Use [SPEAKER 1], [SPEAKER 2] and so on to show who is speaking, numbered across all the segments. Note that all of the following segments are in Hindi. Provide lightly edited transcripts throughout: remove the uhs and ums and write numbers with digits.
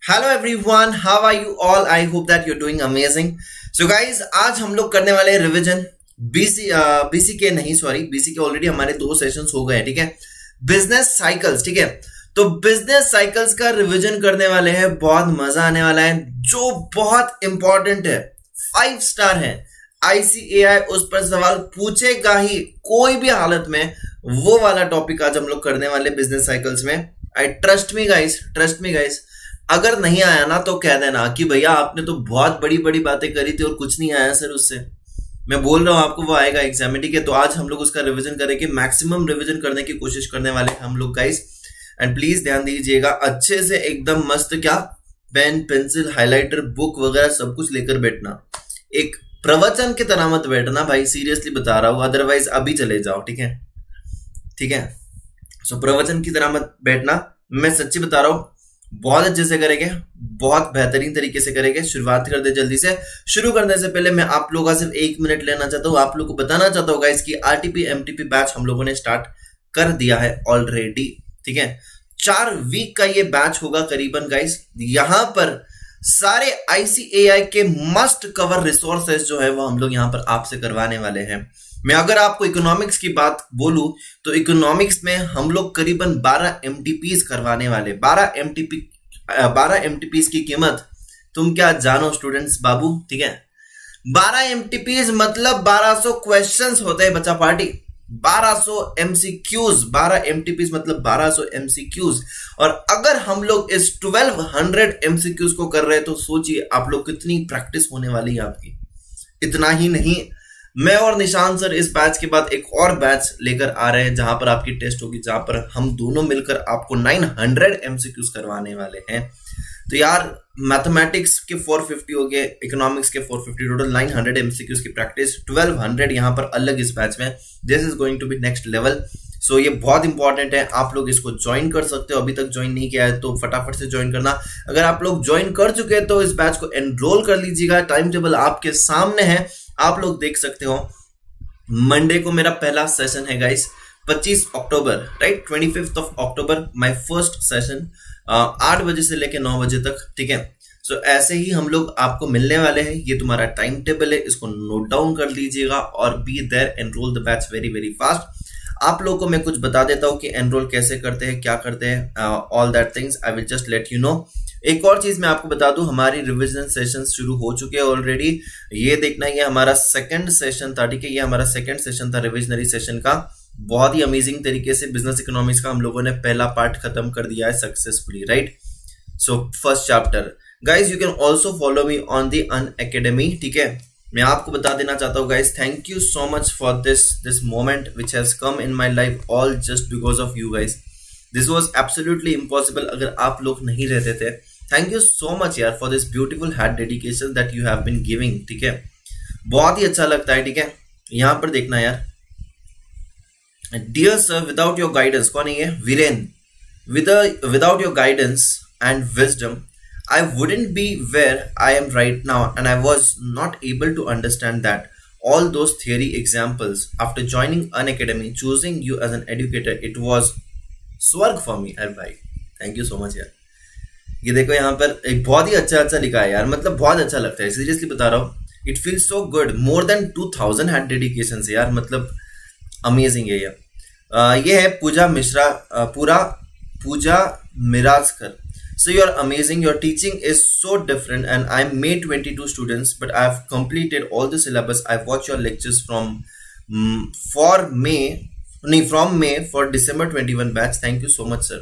[SPEAKER 1] Hello everyone, how are you all? I hope that you are doing amazing. So guys, आज हम लोग करने वाले रिवीजन बीसी के नहीं, सॉरी, बीसी के ऑलरेडी हमारे 2 सेशंस हो गए, ठीक है। बिजनेस साइकिल्स, ठीक है। तो बिजनेस साइकिल्स का रिवीजन करने वाले हैं, बहुत मजा आने वाला है, जो बहुत इंपॉर्टेंट है, 5 स्टार है। ICAI उस पर सवाल पूछेगा ही कोई भी हालत में। वो वाला टॉपिक आज हम लोग करने वाले बिजनेस साइकिल्स में। I trust me guys. अगर नहीं आया ना तो कह देना कि भैया आपने तो बहुत बड़ी बड़ी बातें करी थी और कुछ नहीं आया सर उससे। मैं बोल रहा हूं आपको, वो आएगा एग्जाम में, ठीक है। तो आज हम लोग उसका रिवीजन करेंगे, मैक्सिमम रिवीजन करने की कोशिश करने वाले हैं हम लोग गाइस। एंड प्लीज ध्यान दीजिएगा अच्छे से, एकदम मस्त, क्या पेन पेंसिल हाइलाइटर बुक वगैरह सब कुछ लेकर बैठना। एक प्रवचन की तरह मत बैठना भाई, सीरियसली बता रहा हूं, अदरवाइज अभी चले जाओ, ठीक है। सो प्रवचन की तरह मत बैठना, मैं सच्ची बता रहा हूं, बहुत अच्छे से करेंगे, बहुत बेहतरीन तरीके से करेंगे। शुरुआत कर दे जल्दी से। शुरू करने से पहले मैं आप लोगों का सिर्फ 1 मिनट लेना चाहता हूँ, आप लोग को बताना चाहता हूँ गाइस कि RTP MTP बैच हम लोगों ने स्टार्ट कर दिया है ऑलरेडी, ठीक है। 4 वीक का ये बैच होगा करीबन गाइस। यहां पर सारे ICAI के मस्ट कवर रिसोर्सेज जो है वो हम लोग यहां पर आपसे करवाने वाले हैं। मैं अगर आपको इकोनॉमिक्स की बात बोलूं तो इकोनॉमिक्स में हम लोग करीबन 12 MTPs करवाने वाले। 12 MTPs की कीमत तुम क्या जानो स्टूडेंट्स बाबू, ठीक है। 12 MTPs मतलब 1200 क्वेश्चंस होते हैं बच्चा पार्टी। 1200 MCQs, 12 MTPs मतलब 1200 MCQs। और अगर हम लोग इस 1200 MCQs को कर रहे हैं तो सोचिए आप लोग कितनी प्रैक्टिस होने वाली है आपकी। इतना ही नहीं, मैं और निशान सर इस बैच के बाद एक और बैच लेकर आ रहे हैं जहां पर आपकी टेस्ट होगी, जहां पर हम दोनों मिलकर आपको 900 MCQs करवाने वाले हैं। तो यार मैथमेटिक्स के 450 हो गए, इकोनॉमिक्स के 450, टोटल 900 MCQs की प्रैक्टिस, 1200 यहां पर अलग इस बैच में। This is going to be next level. So ये बहुत इंपॉर्टेंट है, आप लोग इसको ज्वाइन कर सकते हो। अभी तक ज्वाइन नहीं किया है तो फटाफट से ज्वाइन करना। अगर आप लोग ज्वाइन कर चुके हैं तो इस बैच को एनरोल कर लीजिएगा। टाइम टेबल आपके सामने है, आप लोग देख सकते हो। मंडे को मेरा पहला सेशन है guys, 25 October, right, 25th of October my first session, 8 बजे से लेके 9 बजे तक, ठीक है। सो ऐसे ही हम लोग आपको मिलने वाले हैं। ये तुम्हारा टाइम टेबल है, इसको नोट डाउन कर लीजिएगा और be there, enrol the batch very very fast. आप लोगों को मैं कुछ बता देता हूँ कि एनरोल कैसे करते हैं, क्या करते हैं, all that things I will just let you know. एक और चीज मैं आपको बता दूं, हमारी रिवीजन सेशन शुरू हो चुके हैं ऑलरेडी। ये देखना, ये हमारा सेकंड सेशन था, ठीक है। ये हमारा सेकंड सेशन था रिविजनरी सेशन का। बहुत ही अमेजिंग तरीके से बिजनेस इकोनॉमिक्स का हम लोगों ने पहला पार्ट खत्म कर दिया है successfully, right. So first chapter guys, you can also follow me on the Unacademy, ठीक है। मैं आपको बता देना चाहता हूँ guys, thank you so much for this moment which has come in my life all just because of you guys. This was absolutely impossible अगर आप लोग नहीं रहते थे। थैंक यू सो मच यार for this beautiful heart dedication that you have been giving, ठीक है। बहुत ही अच्छा लगता है, ठीक है। यहां पर देखना यार, dear sir without your guidance, कौन है ये? Viren. Without your guidance and wisdom I wouldn't be where I am right now, and I was not able to understand that all those theory examples. After joining Unacademy, choosing you as an educator, it was स्वर्ग for me. अरे भाई थैंक यू सो मच यार। ये देखो यहाँ पर एक बहुत ही अच्छा लिखा है यार, मतलब बहुत अच्छा लगता है, सीरियसली बता रहा हूँ। It feels so good, more than 2000 had dedication से यार, मतलब अमेजिंग है ये है पूजा मिश्रा, पूजा Mirajkar. So you're amazing. Your teaching is so different, and I'm May 22 students, but I've completed all the syllabus. I've watched your lectures from May for December 21 batch. Thank you so much, sir.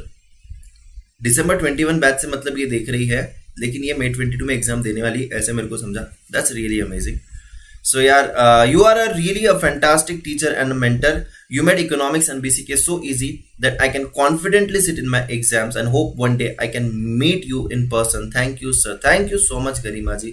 [SPEAKER 1] December 21 batch से मतलब ये देख रही है, लेकिन ये May 22 में एग्जाम देने वाली, ऐसे मेरे को समझा। That's really amazing. So यार, you are really a fantastic teacher and a mentor. You made economics and BCK so easy that I can confidently sit in my exams and hope one day I can meet you in person. Thank you, sir. Thank you so much, Garima ji.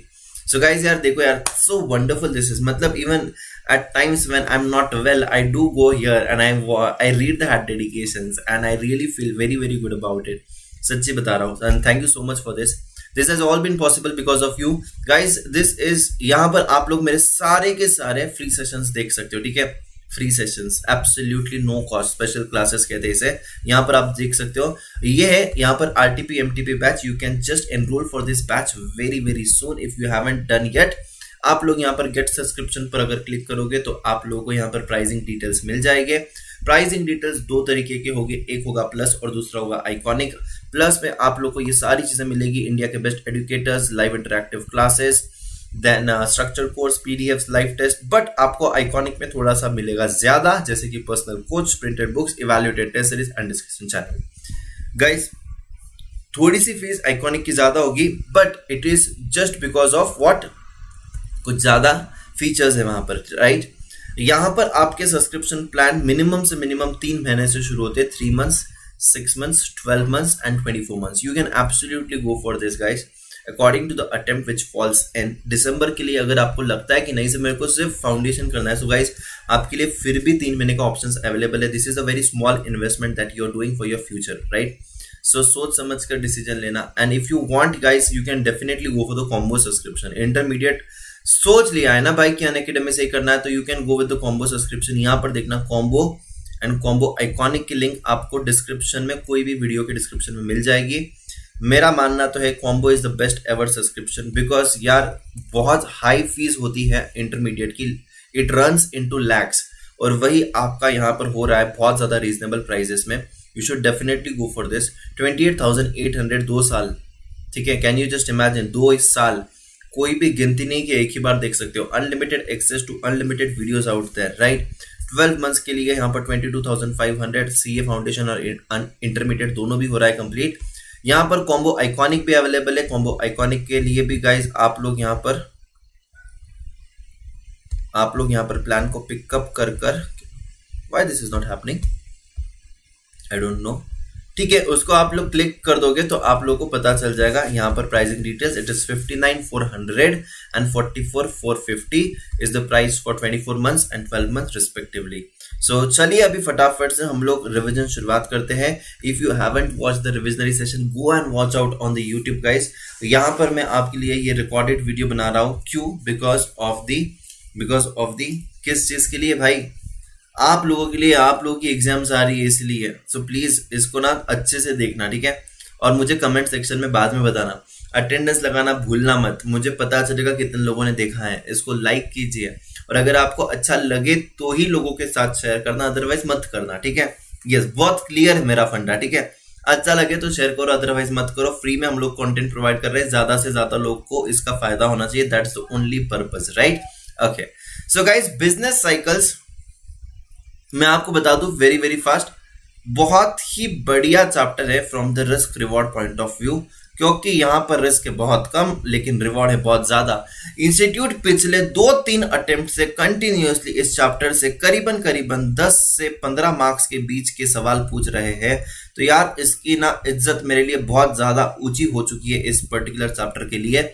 [SPEAKER 1] So guys, यार देखो यार, so wonderful this is. मतलब even at times when I'm not well, I do go here and I read the hard dedications and I really feel very very good about it. सच्ची बता रहा हूँ, and thank you so much for this. This has all been possible because of you guys. This is, यहाँ पर आप लोग मेरे सारे के सारे फ्री सेशंस देख सकते हो, ठीक है। Free sessions, absolutely no cost, special classes कहते हैं इसे। यहाँ पर आप देख सकते हो, ये है यहाँ पर RTP MTP batch. You can just enrol for this batch very very soon if you haven't done yet. आप लोग यहाँ पर गेट सब्सक्रिप्शन पर अगर क्लिक करोगे तो आप लोगों को यहाँ पर प्राइसिंग डिटेल्स मिल जाएंगे। प्राइसिंग डिटेल्स दो तरीके के होंगे, एक होगा प्लस और दूसरा होगा आइकॉनिक। प्लस में आप लोग को ये सारी चीजें मिलेगी, इंडिया के best educators, live interactive classes, then structure course, PDFs, live test. But आपको आइकॉनिक में थोड़ा सा मिलेगा ज्यादा, जैसे कि personal coach, printed books, evaluated test series and discussion channel. Guys थोड़ी सी फीस आइकॉनिक की ज्यादा होगी, but it is just because of what, कुछ ज्यादा फीचर्स है वहां पर, राइट। यहां पर आपके सब्सक्रिप्शन प्लान मिनिमम से मिनिमम 3 महीने से शुरू होते हैं, 3 months, 6 months, 12 months and 24 months। You can absolutely go for this guys according to the attempt which falls in December के लिए। अगर आपको लगता है कि नहीं से मेरे को सिर्फ फाउंडेशन करना है, सो गाइस आपके लिए फिर भी 3 महीने का ऑप्शन अवेलेबल है। This is a very small investment that you are doing for your future, right. So सोच समझ कर डिसीजन लेना। And if you want guys you can definitely go for the combo subscription. Intermediate सोच लिया है ना भाई कि अनअकैडमी से ही करना है, तो you can go with the combo subscription. यहाँ पर देखना कॉम्बो एंड कॉम्बो आइकॉनिक की लिंक आपको डिस्क्रिप्शन में, कोई भी वीडियो के डिस्क्रिप्शन में मिल जाएगी। मेरा मानना तो है combo is the best ever subscription, because यार बहुत हाई फीस होती है इंटरमीडिएट की, इट रन्स इनटू लैक्स, और वही आपका यहाँ पर हो रहा है बहुत ज्यादा रीजनेबल प्राइसेस में। You should definitely go for this. 28,800 2 साल, ठीक है। कैन यू जस्ट इमेजिन 2 साल, कोई भी गिनती नहीं कि एक ही बार देख सकते हो। Unlimited access to unlimited videos out there, right. 12 months के लिए यहाँ पर 22,500, सीए फाउंडेशन और इंटरमीडिएट दोनों भी हो रहा है कंप्लीट। यहाँ पर कॉम्बो आइकॉनिक भी अवेलेबल है। कॉम्बो आइकॉनिक के लिए भी गाइज आप लोग यहाँ पर प्लान को पिकअप कर why this is not happening, I don't know, ठीक है। उसको आप लोग क्लिक कर दोगे तो आप लोगों को पता चल जाएगा यहाँ पर pricing details. It is 59,400 and 44,450 is the price for 24 months and 12 months respectively. So चलिए अभी फटाफट से हम लोग रिविजन शुरुआत करते हैं। If you haven't watch the revisionary session, go and watch out on the YouTube guys. यहाँ पर मैं आपके लिए ये रिकॉर्डेड वीडियो बना रहा हूँ, क्यों? बिकॉज ऑफ दी किस चीज के लिए भाई? आप लोगों के लिए, आप लोगों की एग्जाम्स आ रही है इसलिए। सो प्लीज इसको ना अच्छे से देखना, ठीक है। और मुझे कमेंट सेक्शन में बाद में बताना, अटेंडेंस लगाना भूलना मत, मुझे पता चलेगा कितने लोगों ने देखा है। इसको लाइक कीजिए, और अगर आपको अच्छा लगे तो ही लोगों के साथ शेयर करना, अदरवाइज मत करना, ठीक है। यस, बहुत क्लियर है मेरा फंडा, ठीक है। अच्छा लगे तो शेयर करो, अदरवाइज मत करो। फ्री में हम लोग कंटेंट प्रोवाइड कर रहे हैं, ज्यादा से ज्यादा लोग को इसका फायदा होना चाहिए, that's the only purpose, right. Okay, so guys business cycles मैं आपको बता दूं वेरी वेरी फास्ट, बहुत ही बढ़िया चैप्टर है from the risk reward point of view, क्योंकि यहां पर रिस्क है बहुत कम लेकिन रिवॉर्ड है बहुत ज्यादा। इंस्टीट्यूट पिछले 2-3 अटेम्प्ट से कंटिन्यूअसली इस चैप्टर से करीबन 10 से 15 मार्क्स के बीच के सवाल पूछ रहे हैं। तो यार इसकी ना इज्जत मेरे लिए बहुत ज्यादा ऊंची हो चुकी है इस पर्टिकुलर चैप्टर के लिए।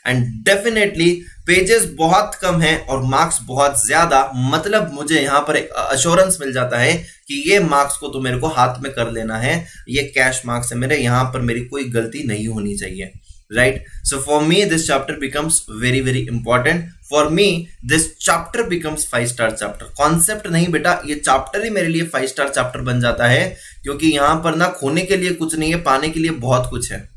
[SPEAKER 1] एंड डेफिनेटली पेजेस बहुत कम हैं और मार्क्स बहुत ज्यादा, मतलब मुझे यहाँ पर एक अश्योरेंस मिल जाता है कि ये मार्क्स को तो मेरे को हाथ में कर लेना है, ये कैश मार्क्स है मेरे, यहाँ पर मेरी कोई गलती नहीं होनी चाहिए, right. So for me this chapter becomes very very important. For me this chapter becomes five-star chapter. Concept नहीं बेटा, ये चैप्टर ही मेरे लिए 5-स्टार चैप्टर बन जाता है, क्योंकि यहाँ पर ना खोने के लिए कुछ नहीं है, पाने के लिए बहुत कुछ है,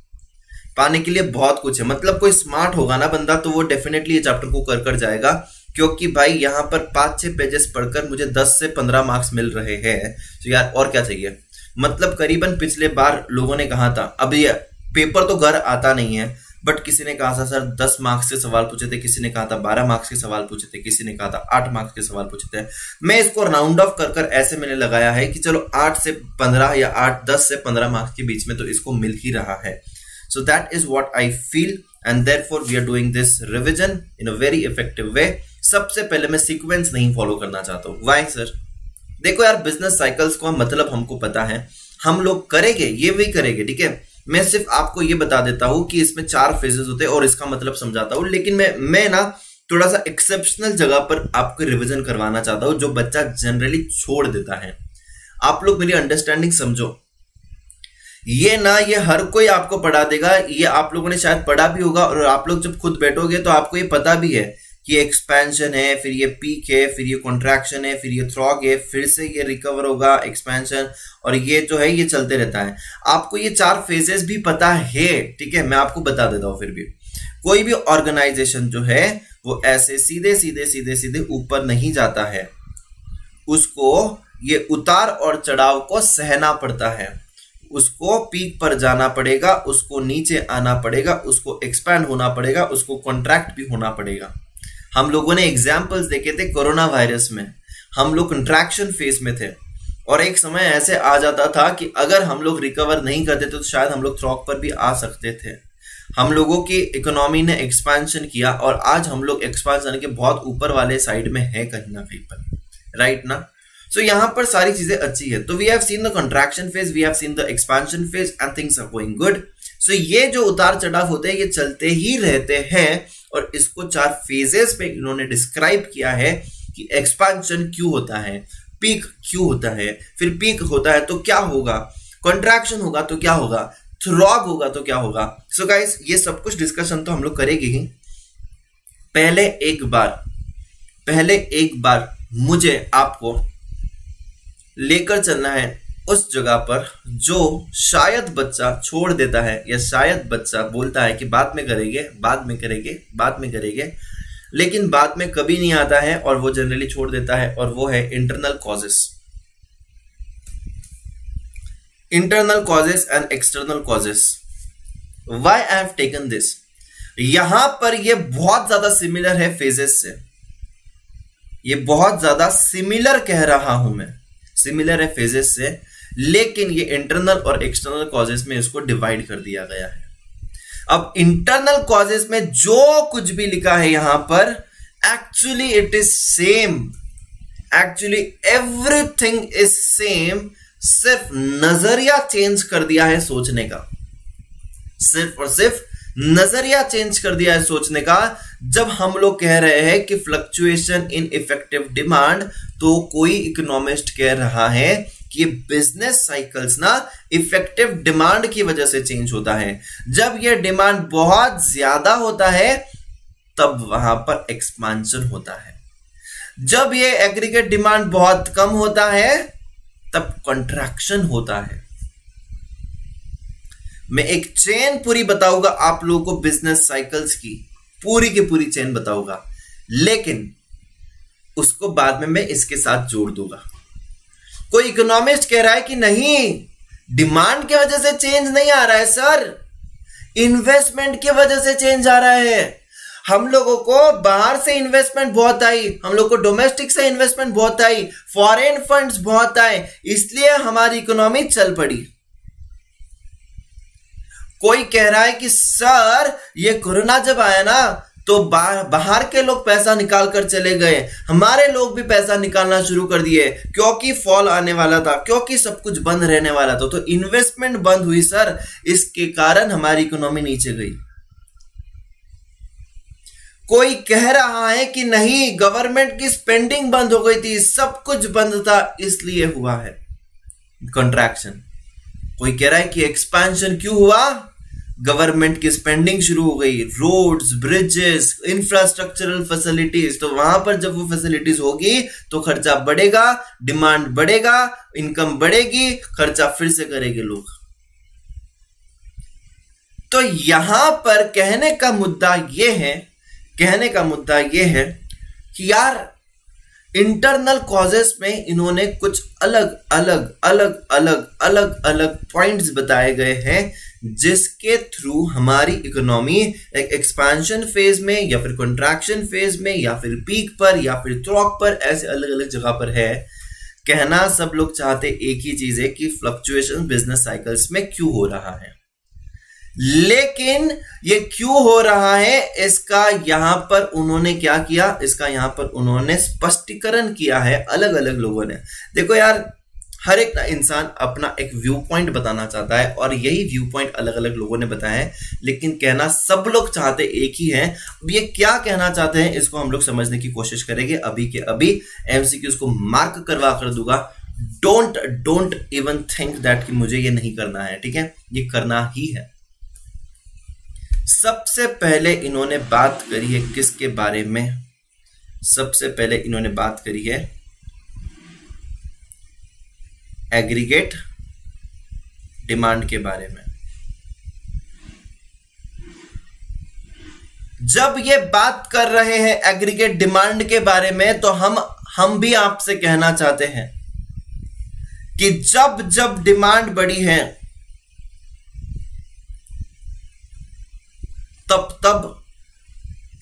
[SPEAKER 1] पाने के लिए बहुत कुछ है। मतलब कोई स्मार्ट होगा ना बंदा तो वो डेफिनेटली ये चैप्टर को कर जाएगा, क्योंकि भाई यहाँ पर 5-6 पेजेस पढ़कर मुझे 10 से 15 मार्क्स मिल रहे हैं। तो यार और क्या चाहिए? मतलब करीबन पिछले बार लोगों ने कहा था, अब ये पेपर तो घर आता नहीं है, बट किसी ने कहा था सर 10 मार्क्स के सवाल पूछे थे, किसी ने कहा था 12 मार्क्स के सवाल पूछे थे, किसी ने कहा था 8 मार्क्स के सवाल पूछे थे। मैं इसको राउंड ऑफ कर ऐसे मैंने लगाया है कि चलो 8 से 15 या 10 से 15 मार्क्स के बीच में तो इसको मिल ही रहा है। So that is what I feel and therefore we are doing this revision in a very effective way. सबसे पहले मैं सीक्वेंस नहीं फॉलो करना चाहता हूँ। Why sir? देखो यार बिजनेस साइकिल्स का मतलब हमको पता है, हम लोग करेंगे, ये भी करेंगे, ठीक है। मैं सिर्फ आपको ये बता देता हूँ कि इसमें 4 फेजेस होते हैं और इसका मतलब समझाता हूँ, लेकिन मैं ना थोड़ा सा एक्सेप्शनल जगह पर आपको रिविजन करवाना चाहता हूँ जो बच्चा जनरली छोड़ देता है। आप लोग मेरी अंडरस्टैंडिंग समझो, ये हर कोई आपको पढ़ा देगा, ये आप लोगों ने शायद पढ़ा भी होगा, और आप लोग जब खुद बैठोगे तो आपको ये पता भी है कि एक्सपेंशन है, फिर ये पीक है, फिर ये कॉन्ट्रैक्शन है, फिर ये थ्रॉग है, फिर से ये रिकवर होगा, एक्सपेंशन, और ये जो है ये चलते रहता है। आपको ये 4 फेजेस भी पता है, ठीक है, मैं आपको बता देता हूं। फिर भी कोई भी ऑर्गेनाइजेशन जो है वो ऐसे सीधे सीधे सीधे सीधे ऊपर नहीं जाता है, उसको ये उतार और चढ़ाव को सहना पड़ता है। उसको पीक पर जाना पड़ेगा, उसको नीचे आना पड़ेगा, उसको एक्सपैंड होना पड़ेगा, उसको कॉन्ट्रैक्ट भी होना पड़ेगा। हम लोगों ने एग्जाम्पल्स देखे थे कोरोना वायरस में, हम लोग कंट्रैक्शन फेज में थे और एक समय ऐसे आ जाता था कि अगर हम लोग रिकवर नहीं करते तो शायद हम लोग थ्रॉक पर भी आ सकते थे। हम लोगों की इकोनॉमी ने एक्सपेंशन किया और आज हम लोग एक्सपेंशन के बहुत ऊपर वाले साइड में है कहीं ना कहीं पर, राइट ना। सो यहां पर सारी चीजें अच्छी है। तो we have seen the contraction phase, we have seen the expansion phase and things are going good. So ये जो उतार चढ़ाव होते हैं ये चलते ही रहते हैं और इसको 4 फेजेस पे इन्होंने डिस्क्राइब किया है कि एक्सपेंशन क्यों होता है, पीक क्यों होता है, फिर पीक होता है तो क्या होगा, कॉन्ट्रैक्शन होगा तो क्या होगा, थ्रॉग होगा तो क्या होगा। सो गाइस ये सब कुछ डिस्कशन तो हम लोग करेंगे ही। पहले एक बार मुझे आपको लेकर चलना है उस जगह पर जो शायद बच्चा छोड़ देता है या शायद बच्चा बोलता है कि बाद में करेंगे, लेकिन बाद में कभी नहीं आता है और वो जनरली छोड़ देता है, और वो है internal causes and external causes. Why I have taken this, यहां पर ये बहुत ज्यादा सिमिलर है फेजेस से, ये बहुत ज्यादा सिमिलर कह रहा हूं मैं, सिमिलर है फेजेस से, लेकिन ये इंटरनल और एक्सटर्नल कॉजेस में इसको डिवाइड कर दिया गया है। अब इंटरनल कॉजेस में जो कुछ भी लिखा है यहां पर actually it is same, actually everything is same, सिर्फ नजरिया चेंज कर दिया है सोचने का, सिर्फ और सिर्फ नजरिया चेंज कर दिया है सोचने का। जब हम लोग कह रहे हैं कि फ्लक्चुएशन इन इफेक्टिव डिमांड, तो कोई इकोनॉमिस्ट कह रहा है कि बिजनेस साइकिल्स ना इफेक्टिव डिमांड की वजह से चेंज होता है। जब ये डिमांड बहुत ज्यादा होता है तब वहां पर एक्सपेंशन होता है, जब ये एग्रीगेट डिमांड बहुत कम होता है तब कॉन्ट्रैक्शन होता है। मैं एक चेन पूरी बताऊंगा आप लोगों को, बिजनेस साइकिल्स की पूरी चेन बताऊंगा, लेकिन उसको बाद में मैं इसके साथ जोड़ दूंगा। कोई इकोनॉमिस्ट कह रहा है कि नहीं, डिमांड की वजह से चेंज नहीं आ रहा है सर, इन्वेस्टमेंट की वजह से चेंज आ रहा है। हम लोगों को बाहर से इन्वेस्टमेंट बहुत आई, हम लोग को डोमेस्टिक से इन्वेस्टमेंट बहुत आई, फॉरेन फंड्स बहुत आए, इसलिए हमारी इकोनॉमी चल पड़ी। कोई कह रहा है कि सर ये कोरोना जब आया ना तो बाहर के लोग पैसा निकाल कर चले गए, हमारे लोग भी पैसा निकालना शुरू कर दिए क्योंकि फॉल आने वाला था, क्योंकि सब कुछ बंद रहने वाला था, तो इन्वेस्टमेंट बंद हुई सर, इसके कारण हमारी इकोनॉमी नीचे गई। कोई कह रहा है कि नहीं, गवर्नमेंट की स्पेंडिंग बंद हो गई थी, सब कुछ बंद था, इसलिए हुआ है कंट्रैक्शन। कोई कह रहा है कि एक्सपेंशन क्यों हुआ, गवर्नमेंट की स्पेंडिंग शुरू हो गई, रोड्स, ब्रिजेस, इंफ्रास्ट्रक्चरल फैसिलिटीज, तो वहां पर जब वो फैसिलिटीज होगी तो खर्चा बढ़ेगा, डिमांड बढ़ेगा, इनकम बढ़ेगी, खर्चा फिर से करेंगे लोग। तो यहां पर कहने का मुद्दा यह है कि यार इंटरनल कॉजेस में इन्होंने कुछ अलग पॉइंट्स बताए गए हैं जिसके थ्रू हमारी इकोनॉमी एक एक्सपेंशन फेज में या फिर कंट्रैक्शन फेज में या फिर पीक पर या फिर थ्रॉक पर, ऐसे अलग अलग जगह पर है। कहना सब लोग चाहते एक ही चीज है कि फ्लक्चुएशन बिजनेस साइकिल्स में क्यों हो रहा है, लेकिन ये क्यों हो रहा है इसका यहां पर उन्होंने क्या किया, इसका यहां पर उन्होंने स्पष्टीकरण किया है अलग अलग लोगों ने। देखो यार, हर एक इंसान अपना एक व्यू पॉइंट बताना चाहता है और यही व्यू पॉइंट अलग अलग लोगों ने बताया है, लेकिन कहना सब लोग चाहते एक ही है। अब ये क्या कहना चाहते हैं इसको हम लोग समझने की कोशिश करेंगे। अभी के अभी एमसीक्यूज को मार्क करवा कर दूंगा। डोंट इवन थिंक दैट कि मुझे ये नहीं करना है, ठीक है, ये करना ही है। सबसे पहले इन्होंने बात करी है किसके बारे में, सबसे पहले इन्होंने बात करी है एग्रीगेट डिमांड के बारे में। जब ये बात कर रहे हैं एग्रीगेट डिमांड के बारे में, तो हम भी आपसे कहना चाहते हैं कि जब जब डिमांड बढ़ी है तब तब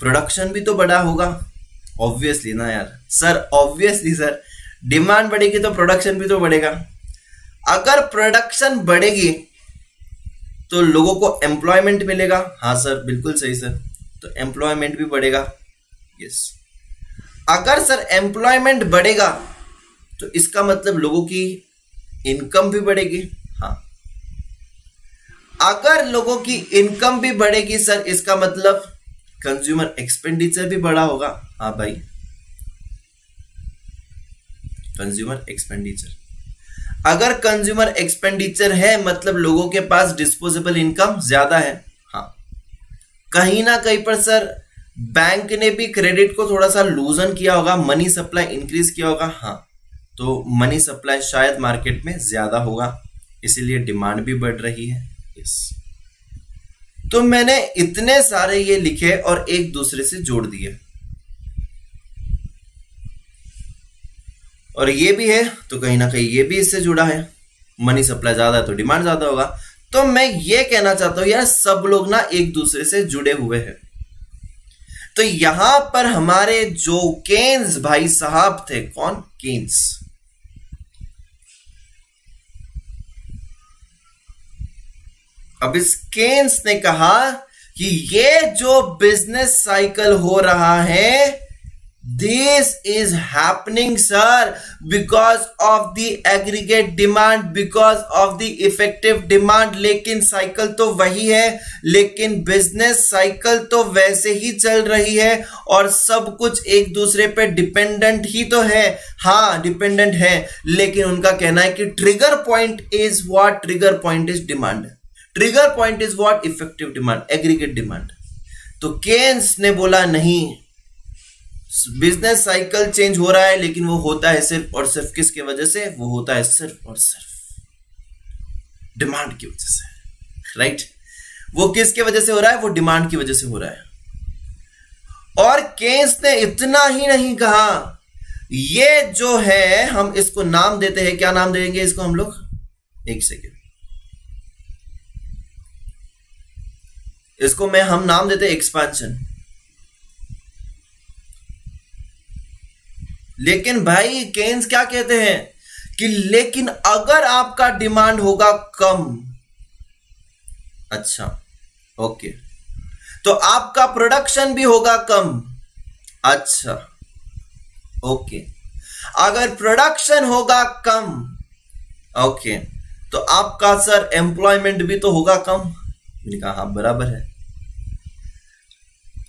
[SPEAKER 1] प्रोडक्शन भी तो बढ़ा होगा। ऑब्वियसली ना यार सर, ऑब्वियसली सर, डिमांड बढ़ेगी तो प्रोडक्शन भी तो बढ़ेगा। अगर प्रोडक्शन बढ़ेगी तो लोगों को एम्प्लॉयमेंट मिलेगा। हाँ सर, बिल्कुल सही सर, तो एम्प्लॉयमेंट भी बढ़ेगा। यस, अगर सर एम्प्लॉयमेंट बढ़ेगा तो इसका मतलब लोगों की इनकम भी बढ़ेगी। हाँ, अगर लोगों की इनकम भी बढ़ेगी सर, इसका मतलब कंज्यूमर एक्सपेंडिचर भी बढ़ा होगा। हाँ भाई, कंज्यूमर एक्सपेंडिचर, अगर कंज्यूमर एक्सपेंडिचर है मतलब लोगों के पास डिस्पोजेबल इनकम ज्यादा है। हाँ, कहीं ना कहीं पर सर बैंक ने भी क्रेडिट को थोड़ा सा लूजन किया होगा, मनी सप्लाई इंक्रीज किया होगा। हाँ, तो मनी सप्लाई शायद मार्केट में ज्यादा होगा, इसीलिए डिमांड भी बढ़ रही है। यस, तो मैंने इतने सारे ये लिखे और एक दूसरे से जोड़ दिए, और ये भी है तो कहीं ना कहीं ये भी इससे जुड़ा है। मनी सप्लाई ज्यादा है तो डिमांड ज्यादा होगा। तो मैं ये कहना चाहता हूं यार, सब लोग ना एक दूसरे से जुड़े हुए हैं। तो यहां पर हमारे जो केन्स भाई साहब थे, कौन? केन्स। अब इस केन्स ने कहा कि ये जो बिजनेस साइकिल हो रहा है, this is happening sir because of the aggregate demand, because of the effective demand. लेकिन साइकिल तो वही है, लेकिन बिजनेस साइकिल तो वैसे ही चल रही है और सब कुछ एक दूसरे पे डिपेंडेंट ही तो है। हाँ, डिपेंडेंट है, लेकिन उनका कहना है कि trigger point is what? Trigger point is demand. Trigger point is what? Effective demand, aggregate demand. तो केन्स ने बोला नहीं, बिजनेस साइकिल चेंज हो रहा है, लेकिन वो होता है सिर्फ और सिर्फ किसकी वजह से? वो होता है सिर्फ और सिर्फ डिमांड की वजह से, राइट? वो किसके वजह से हो रहा है? वो डिमांड की वजह से हो रहा है। और केन्स ने इतना ही नहीं कहा, ये जो है हम इसको नाम देते हैं, क्या नाम देंगे इसको हम लोग? एक सेकेंड, इसको हम नाम देते हैं एक्सपेंशन। लेकिन भाई केन्स क्या कहते हैं कि लेकिन अगर आपका डिमांड होगा कम, अच्छा ओके, तो आपका प्रोडक्शन भी होगा कम। अच्छा ओके, अगर प्रोडक्शन होगा कम, ओके, तो आपका सर एम्प्लॉयमेंट भी तो होगा कम। मैंने कहा हाँ बराबर है।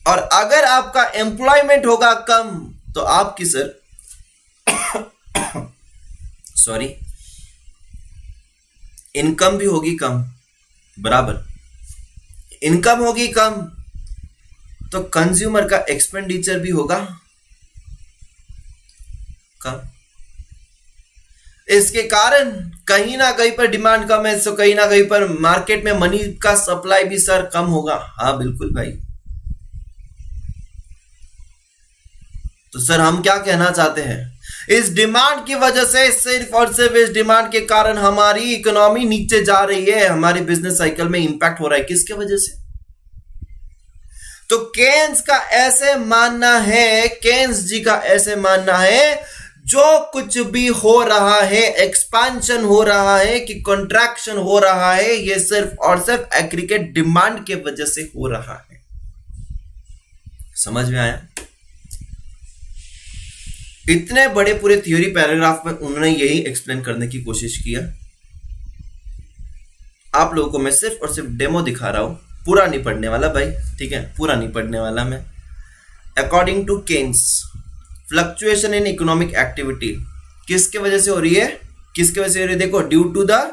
[SPEAKER 1] और अगर आपका एम्प्लॉयमेंट होगा कम तो आपकी सर सॉरी इनकम भी होगी कम, बराबर। इनकम होगी कम तो कंज्यूमर का एक्सपेंडिचर भी होगा कम। इसके कारण कहीं ना कहीं पर डिमांड कम है, तो कहीं ना कहीं पर मार्केट में मनी का सप्लाई भी सर कम होगा। हाँ बिल्कुल भाई। तो सर हम क्या कहना चाहते हैं, इस डिमांड की वजह से, सिर्फ और सिर्फ इस डिमांड के कारण हमारी इकोनॉमी नीचे जा रही है, हमारी बिजनेस साइकिल में इंपैक्ट हो रहा है। किसके वजह से? तो केन्स का ऐसे मानना है, केन्स जी का ऐसे मानना है, जो कुछ भी हो रहा है, एक्सपेंशन हो रहा है कि कॉन्ट्रैक्शन हो रहा है, ये सिर्फ और सिर्फ एग्रीगेट डिमांड के वजह से हो रहा है। समझ में आया? इतने बड़े पूरे थ्योरी पैराग्राफ में उन्होंने यही एक्सप्लेन करने की कोशिश किया। आप लोगों को मैं सिर्फ और सिर्फ डेमो दिखा रहा हूं, पूरा नहीं पढ़ने वाला भाई, ठीक है, पूरा नहीं पढ़ने वाला मैं। According to Keynes, fluctuation in economic activity किसके वजह से हो रही है? किसके वजह से हो रही है? देखो, due to the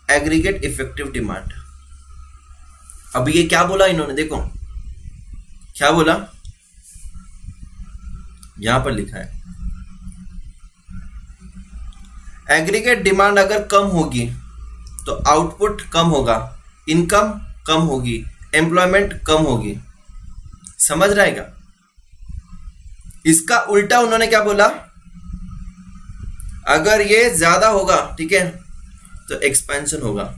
[SPEAKER 1] aggregate effective demand. अब ये क्या बोला इन्होंने? देखो क्या बोला, यहां पर लिखा है एग्रीगेट डिमांड अगर कम होगी तो आउटपुट कम होगा, इनकम कम होगी, एम्प्लॉयमेंट कम होगी। समझ रहा है क्या? इसका उल्टा उन्होंने क्या बोला, अगर ये ज्यादा होगा, ठीक है, तो एक्सपेंशन होगा।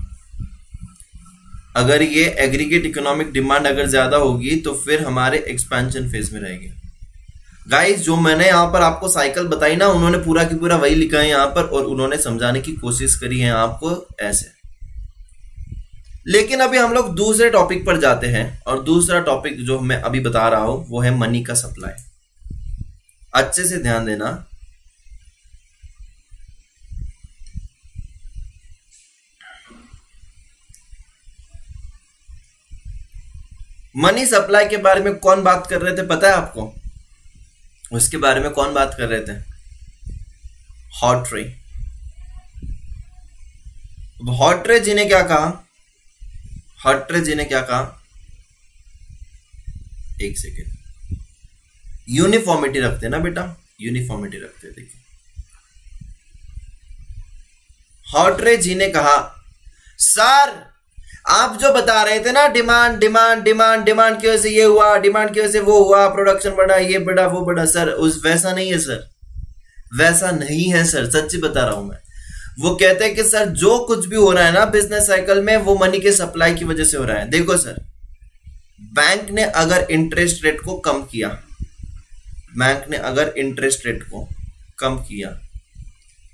[SPEAKER 1] अगर ये एग्रीगेट इकोनॉमिक डिमांड अगर ज्यादा होगी तो फिर हमारे एक्सपेंशन फेज में रहेंगे। गाइस जो मैंने यहां पर आपको साइकिल बताई ना, उन्होंने पूरा की पूरा वही लिखा है यहां पर, और उन्होंने समझाने की कोशिश करी है आपको ऐसे। लेकिन अभी हम लोग दूसरे टॉपिक पर जाते हैं, और दूसरा टॉपिक जो मैं अभी बता रहा हूं वो है मनी का सप्लाई। अच्छे से ध्यान देना। मनी सप्लाई के बारे में कौन बात कर रहे थे पता है आपको? उसके बारे में कौन बात कर रहे थे? हॉटरे। हॉटरे जी ने क्या कहा? हॉटरे जी ने क्या कहा? एक सेकेंड, यूनिफॉर्मिटी रखते ना बेटा, यूनिफॉर्मिटी रखते। देखिए हॉटरे जी ने कहा, सर आप जो बता रहे थे ना डिमांड डिमांड डिमांड डिमांड की वजह से ये हुआ, डिमांड की वजह से वो हुआ, प्रोडक्शन बढ़ा, ये बढ़ा, वो बढ़ा, सर उस वैसा नहीं है सर, वैसा नहीं है सर, सच्ची बता रहा हूं मैं। वो कहते हैं कि सर जो कुछ भी हो रहा है ना बिजनेस साइकिल में वो मनी के सप्लाई की वजह से हो रहा है। देखो सर, बैंक ने अगर इंटरेस्ट रेट को कम किया, बैंक ने अगर इंटरेस्ट रेट को कम किया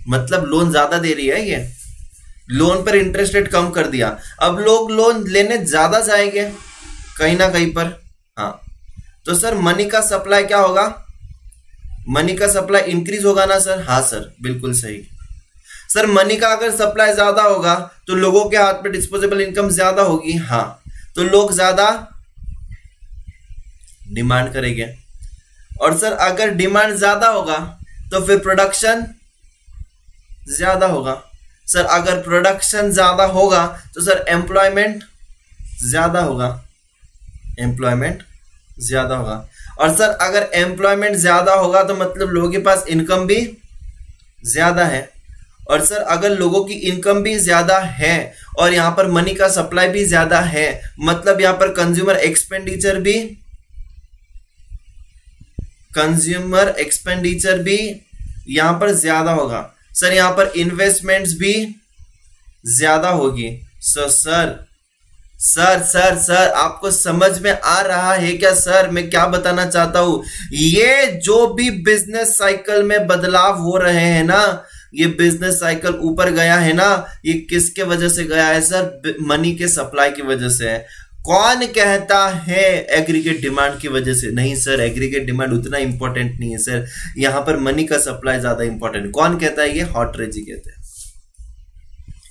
[SPEAKER 1] मतलब लोन ज्यादा दे रही है, ये लोन पर इंटरेस्ट रेट कम कर दिया, अब लोग लोन लेने ज्यादा जाएंगे कहीं ना कहीं पर। हाँ तो सर मनी का सप्लाई क्या होगा? मनी का सप्लाई इंक्रीज होगा ना सर? हाँ सर बिल्कुल सही। सर मनी का अगर सप्लाई ज्यादा होगा तो लोगों के हाथ में डिस्पोजेबल इनकम ज्यादा होगी। हाँ तो लोग ज्यादा डिमांड करेंगे, और सर अगर डिमांड ज्यादा होगा तो फिर प्रोडक्शन ज्यादा होगा। सर अगर प्रोडक्शन ज्यादा होगा तो सर एम्प्लॉयमेंट ज्यादा होगा, एम्प्लॉयमेंट ज्यादा होगा। और सर अगर एम्प्लॉयमेंट ज्यादा होगा तो मतलब लोगों के पास इनकम भी ज्यादा है, और सर अगर लोगों की इनकम भी ज्यादा है और यहां पर मनी का सप्लाई भी ज्यादा है, मतलब यहां पर कंज्यूमर एक्सपेंडिचर भी यहां पर ज्यादा होगा। सर यहां पर इन्वेस्टमेंट्स भी ज्यादा होगी। Sir sir sir sir sir आपको समझ में आ रहा है क्या? सर मैं क्या बताना चाहता हूं, ये जो भी बिजनेस साइकिल में बदलाव हो रहे हैं ना, ये बिजनेस साइकिल ऊपर गया है ना, ये किसके वजह से गया है सर? मनी के सप्लाई की वजह से है। कौन कहता है एग्रीगेट डिमांड की वजह से? नहीं सर, एग्रीगेट डिमांड उतना इंपॉर्टेंट नहीं है सर, यहां पर मनी का सप्लाई ज्यादा इंपॉर्टेंट। कौन कहता है? ये हॉटरे जी कहते हैं।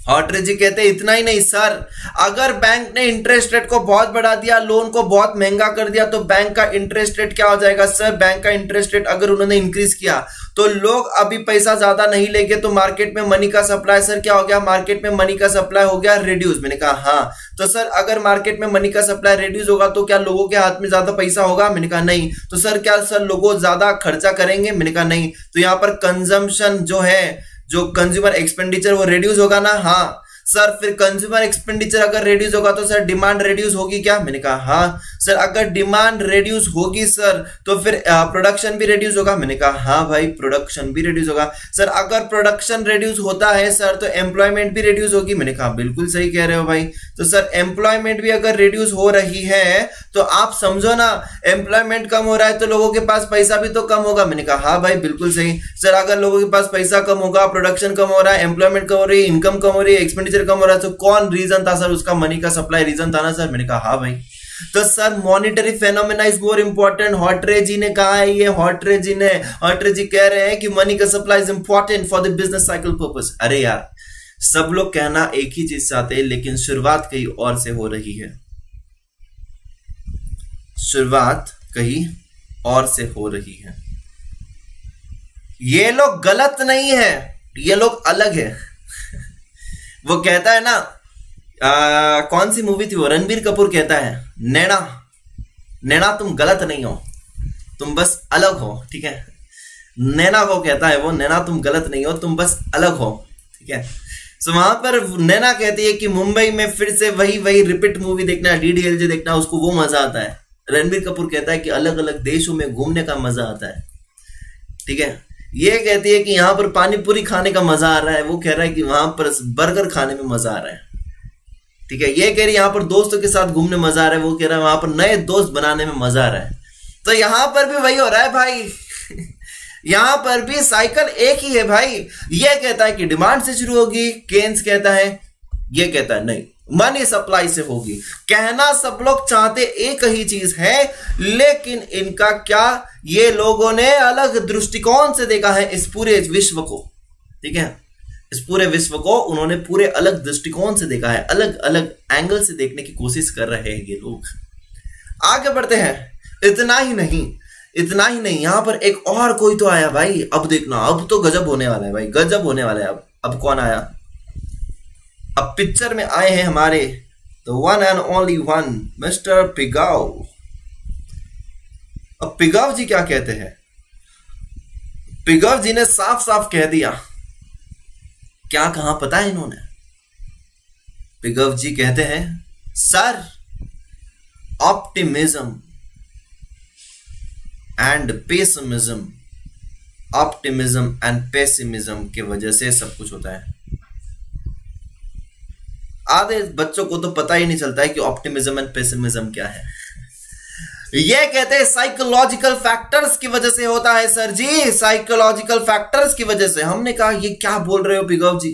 [SPEAKER 1] हॉटरे जी कहते हैं इतना ही नहीं सर, अगर बैंक ने इंटरेस्ट रेट को बहुत बढ़ा दिया, लोन को बहुत महंगा कर दिया, तो बैंक का इंटरेस्ट रेट क्या हो जाएगा? सर बैंक का इंटरेस्ट रेट अगर उन्होंने इंक्रीज किया तो लोग अभी पैसा ज्यादा नहीं लेंगे, तो मार्केट में मनी का सप्लाई सर क्या हो गया? मार्केट में मनी का सप्लाई हो गया रिड्यूस। मैंने कहा हाँ। तो सर अगर मार्केट में मनी का सप्लाई रिड्यूस होगा तो क्या लोगों के हाथ में ज्यादा पैसा होगा? मैंने कहा नहीं। तो सर क्या सर लोगों ज्यादा खर्चा करेंगे? मैंने कहा नहीं। तो यहां पर कंजम्पशन जो है, जो कंज्यूमर एक्सपेंडिचर वो रिड्यूस होगा ना? हाँ। सर फिर कंज्यूमर एक्सपेंडिचर अगर रिड्यूस होगा तो सर डिमांड रिड्यूस होगी क्या? मैंने कहा हाँ। सर अगर डिमांड रिड्यूस होगी सर तो फिर प्रोडक्शन भी रिड्यूस होगा? मैंने कहा हाँ भाई, प्रोडक्शन भी रिड्यूस होगा। सर अगर प्रोडक्शन रिड्यूस होता है सर तो एम्प्लॉयमेंट भी रिड्यूस होगी? मैंने कहा बिल्कुल सही कह रहे हो भाई। तो सर एम्प्लॉयमेंट भी अगर रिड्यूस हो रही है तो आप समझो ना, एम्प्लॉयमेंट कम हो रहा है तो लोगों के पास पैसा भी तो कम होगा? मैंने कहा हाँ भाई बिल्कुल सही। सर अगर लोगों के पास पैसा कम होगा, प्रोडक्शन कम हो रहा है, एम्प्लॉयमेंट कम हो रही है, इनकम कम हो रही है, एक्सपेंडिचर कम हो रहा है, तो कौन रीजन था सर? उसका मनी का सप्लाई रीजन था ना सर? मैंने कहा हाँ भाई। तो sir monetary phenomena is more important, Hawtrey ji ने कहा है ये। हॉटरे जी कह रहे हैं कि मनी का supply is important for the business cycle purpose. अरे यार सब लोग कहना एक ही चीज चाहते हैं, लेकिन शुरुआत कहीं और से हो रही है, शुरुआत कहीं और से हो रही है। ये लोग गलत नहीं है, ये लोग अलग है। वो कहता है ना, कौन सी मूवी थी वो, रणबीर कपूर कहता है, नैना तुम गलत नहीं हो, तुम बस अलग हो, ठीक है। नैना को कहता है वो, नैना तुम गलत नहीं हो, तुम बस अलग हो, ठीक है। सो वहां पर नैना कहती है कि मुंबई में फिर से वही रिपीट मूवी देखना, डीडीएलजे देखना, उसको वो मजा आता है। रणबीर कपूर कहता है कि अलग अलग देशों में घूमने का मजा आता है, ठीक है। ये कहती है कि यहाँ पर पानी पूरी खाने का मजा आ रहा है, वो कह रहा है कि वहां पर बर्गर खाने में मजा आ रहा है, ठीक है। ये कह रही है यहाँ पर दोस्तों के साथ घूमने मजा आ रहा है, वो कह रहा है वहां पर नए दोस्त बनाने में मजा आ रहा है। तो यहां पर भी वही हो रहा है भाई यहां पर भी साइकिल एक ही है भाई। ये कहता है कि डिमांड से शुरू होगी, केन्स कहता है, ये कहता है नहीं, मनी सप्लाई से होगी। कहना सब लोग चाहते एक ही चीज है, लेकिन इनका क्या, ये लोगों ने अलग दृष्टिकोण से देखा है इस पूरे विश्व को, ठीक है। इस पूरे विश्व को उन्होंने पूरे अलग दृष्टिकोण से देखा है, अलग अलग एंगल से देखने की कोशिश कर रहे हैं ये लोग। आगे बढ़ते हैं। इतना ही नहीं, यहां पर एक और कोई तो आया भाई। अब देखना, अब तो गजब होने वाला है भाई, गजब होने वाला है। अब कौन आया? अब पिक्चर में आए हैं हमारे the one and only one mister Pigou. अब पिगाव जी क्या कहते हैं? पिगाव जी ने साफ साफ कह दिया। क्या कहा पता है इन्होंने? पिगाव जी कहते हैं, sir optimism and pessimism, optimism and pessimism की वजह से सब कुछ होता है। आधे बच्चों को तो पता ही नहीं चलता है कि ऑप्टिमिज्म एंड पेसिमिज्म क्या है। ये कहते हैं साइकोलॉजिकल फैक्टर्स की वजह से होता है सर जी, साइकोलॉजिकल फैक्टर्स की वजह से। हमने कहा ये क्या बोल रहे हो पिगाव जी,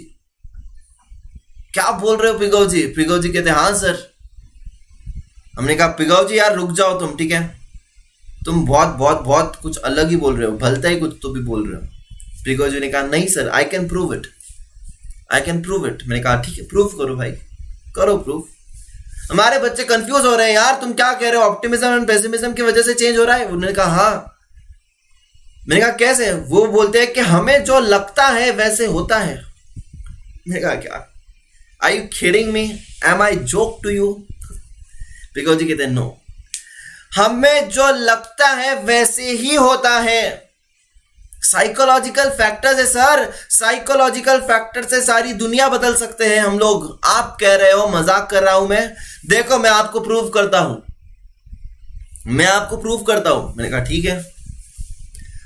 [SPEAKER 1] क्या बोल रहे हो पिगाव जी? पिगाव जी कहते हैं हाँ सर। हमने कहा पिगाव जी यार रुक जाओ तुम, ठीक है, तुम बहुत कुछ अलग ही बोल रहे हो, भलता ही कुछ तो भी बोल रहे हो। पिगाव जी ने कहा नहीं sir, I can prove it, I can prove it. मैंने कहा ठीक है, प्रूव करो भाई, करो प्रूव। हमारे बच्चे कंफ्यूज हो रहे हैं यार, तुम क्या कह रहे हो, ऑप्टिमिज्म एंड पेसिमिज्म की वजह से चेंज हो रहा है? उन्होंने कहा हाँ। मैंने कहा कैसे? वो बोलते हैं कि हमें जो लगता है वैसे होता है। मैंने कहा क्या, are you kidding me, am I joke to you? Pigou ji कहते हैं नो, हमें जो लगता है वैसे ही होता है। साइकोलॉजिकल फैक्टर है सर, साइकोलॉजिकल फैक्टर से सारी दुनिया बदल सकते हैं हम लोग। आप कह रहे हो मजाक कर रहा हूं मैं? देखो मैं आपको प्रूव करता हूं, मैं आपको प्रूव करता हूं। मैंने कहा ठीक है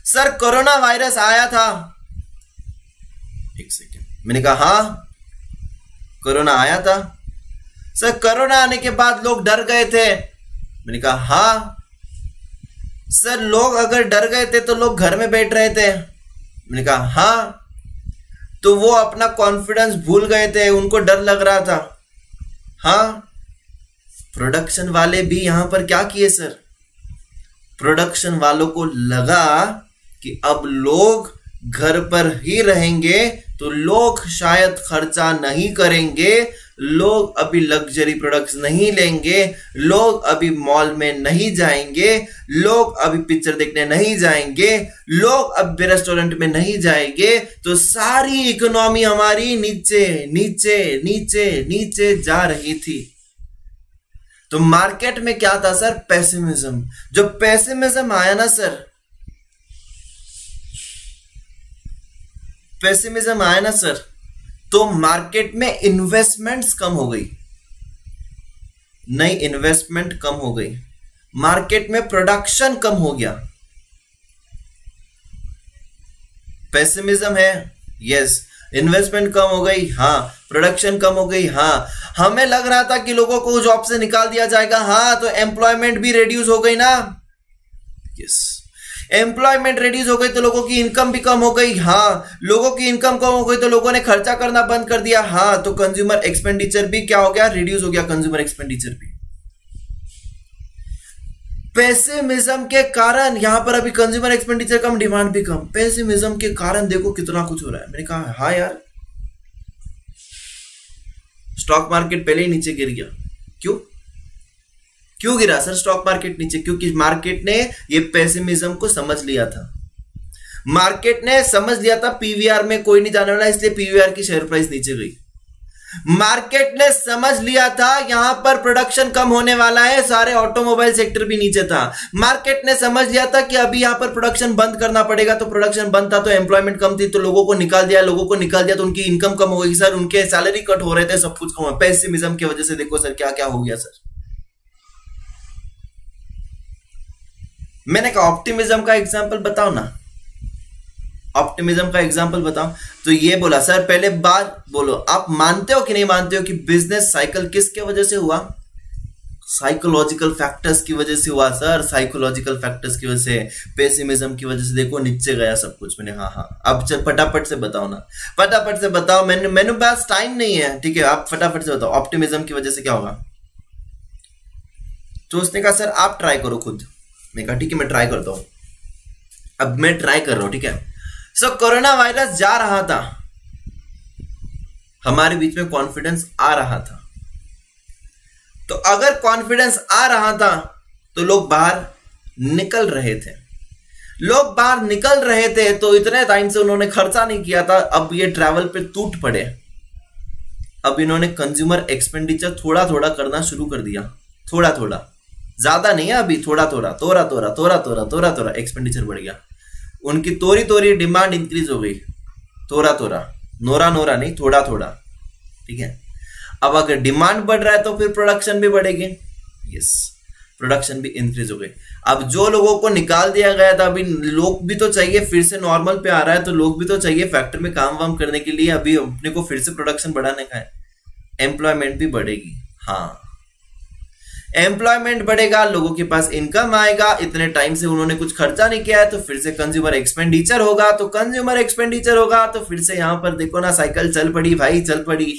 [SPEAKER 1] सर, कोरोना वायरस आया था। एक सेकेंड, मैंने कहा हाँ कोरोना आया था सर। कोरोना आने के बाद लोग डर गए थे। मैंने कहा हाँ सर, लोग अगर डर गए थे तो लोग घर में बैठ रहे थे। मैंने कहा हाँ, तो वो अपना कॉन्फिडेंस भूल गए थे, उनको डर लग रहा था। हाँ, प्रोडक्शन वाले भी यहां पर क्या किए सर, प्रोडक्शन वालों को लगा कि अब लोग घर पर ही रहेंगे तो लोग शायद खर्चा नहीं करेंगे, लोग अभी लग्जरी प्रोडक्ट्स नहीं लेंगे, लोग अभी मॉल में नहीं जाएंगे, लोग अभी पिक्चर देखने नहीं जाएंगे, लोग अभी रेस्टोरेंट में नहीं जाएंगे, तो सारी इकोनॉमी हमारी नीचे नीचे नीचे नीचे जा रही थी। तो मार्केट में क्या था सर, पेसिमिज्म। जो पेसिमिज्म आया ना सर, पेसिमिज्म आया ना सर, तो मार्केट में इन्वेस्टमेंट्स कम हो गई, नई इन्वेस्टमेंट कम हो गई, मार्केट में प्रोडक्शन कम हो गया। पेसिमिज्म है, यस, इन्वेस्टमेंट कम हो गई, हाँ, प्रोडक्शन कम हो गई, हाँ। हमें लग रहा था कि लोगों को जॉब से निकाल दिया जाएगा, हाँ, तो एम्प्लॉयमेंट भी रिड्यूस हो गई ना, यस, एम्प्लॉयमेंट रिड्यूस हो गई तो लोगों की इनकम भी कम हो गई, हाँ, लोगों की इनकम कम हो गई तो लोगों ने खर्चा करना बंद कर दिया, हाँ, तो कंज्यूमर एक्सपेंडिचर भी क्या हो गया, रिड्यूस हो गया, कंज्यूमर एक्सपेंडिचर भी। पेसिमिज्म के कारण यहां पर अभी कंज्यूमर एक्सपेंडिचर कम, डिमांड भी कम, पेसिमिज्म के कारण देखो कितना कुछ हो रहा है। मैंने कहा हाँ यार, स्टॉक मार्केट पहले ही नीचे गिर गया। क्यों गिरा सर स्टॉक मार्केट नीचे? क्योंकि मार्केट ने ये पेसिमिज्म को समझ लिया था, मार्केट ने समझ लिया था पीवीआर में कोई नहीं जाने वाला, इसलिए पीवीआर की शेयर प्राइस नीचे गई। मार्केट ने समझ लिया था यहां पर प्रोडक्शन कम होने वाला है, सारे ऑटोमोबाइल सेक्टर भी नीचे था। मार्केट ने समझ लिया था कि अभी यहां पर प्रोडक्शन बंद करना पड़ेगा, तो प्रोडक्शन बंद था तो एम्प्लॉयमेंट कम थी, तो लोगों को निकाल दिया, लोगों को निकाल दिया तो उनकी इनकम कम हो गई सर, उनके सैलरी कट हो रहे थे, सब कुछ कम हो, पेसिमिज्म की वजह से देखो सर क्या क्या हो गया सर। मैंने कहा ऑप्टिमिज्म का एग्जाम्पल बताओ ना, ऑप्टिमिज्म का एग्जांपल बताओ। तो ये बोला सर, पहले बात बोलो आप मानते हो कि नहीं मानते हो कि बिजनेस साइकिल किसके वजह से हुआ? साइकोलॉजिकल फैक्टर्स की वजह से हुआ सर, साइकोलॉजिकल फैक्टर्स की वजह से, पेसिमिज्म की वजह से देखो नीचे गया सब कुछ। मैंने हाँ हाँ, अब चल फटाफट से बताओ ना, फटाफट से बताओ, मैंने पास टाइम नहीं है, ठीक है आप फटाफट से बताओ ऑप्टिमिज्म की वजह से क्या होगा। तो उसने कहा सर आप ट्राई करो खुद। मैं कहा ठीक है मैं ट्राई करता हूं। अब मैं ट्राई कर रहा हूं, ठीक है। सो कोरोना वायरस जा रहा था, हमारे बीच में कॉन्फिडेंस आ रहा था, तो अगर कॉन्फिडेंस आ रहा था तो लोग बाहर निकल रहे थे, लोग बाहर निकल रहे थे तो इतने टाइम से उन्होंने खर्चा नहीं किया था, अब ये ट्रैवल पे टूट पड़े, अब इन्होंने कंज्यूमर एक्सपेंडिचर थोड़ा थोड़ा करना शुरू कर दिया, थोड़ा थोड़ा, ज्यादा नहीं है अभी, थोड़ा थोड़ा, तोरा तोरा तोरा तोरा तोरा तोरा एक्सपेंडिचर बढ़ गया, उनकी तोरी तोरी डिमांड इंक्रीज हो गई, तोरा तोरा, नोरा नोरा नहीं, थोड़ा थोड़ा, ठीक है। अब अगर डिमांड बढ़ रहा है तो फिर प्रोडक्शन भी बढ़ेगी, यस प्रोडक्शन भी इंक्रीज हो गई। अब जो लोगों को निकाल दिया गया था, अभी लोग भी तो चाहिए, फिर से नॉर्मल पे आ रहा है तो लोग भी तो चाहिए फैक्ट्री में काम वाम करने के लिए, अभी अपने को फिर से प्रोडक्शन बढ़ाने का है, एम्प्लॉयमेंट भी बढ़ेगी। हाँ एम्प्लॉयमेंट बढ़ेगा, लोगों के पास इनकम आएगा, इतने टाइम से उन्होंने कुछ खर्चा नहीं किया है तो फिर से कंज्यूमर एक्सपेंडिचर होगा, तो कंज्यूमर एक्सपेंडिचर होगा तो फिर से यहां पर देखो ना साइकिल चल पड़ी भाई, चल पड़ी,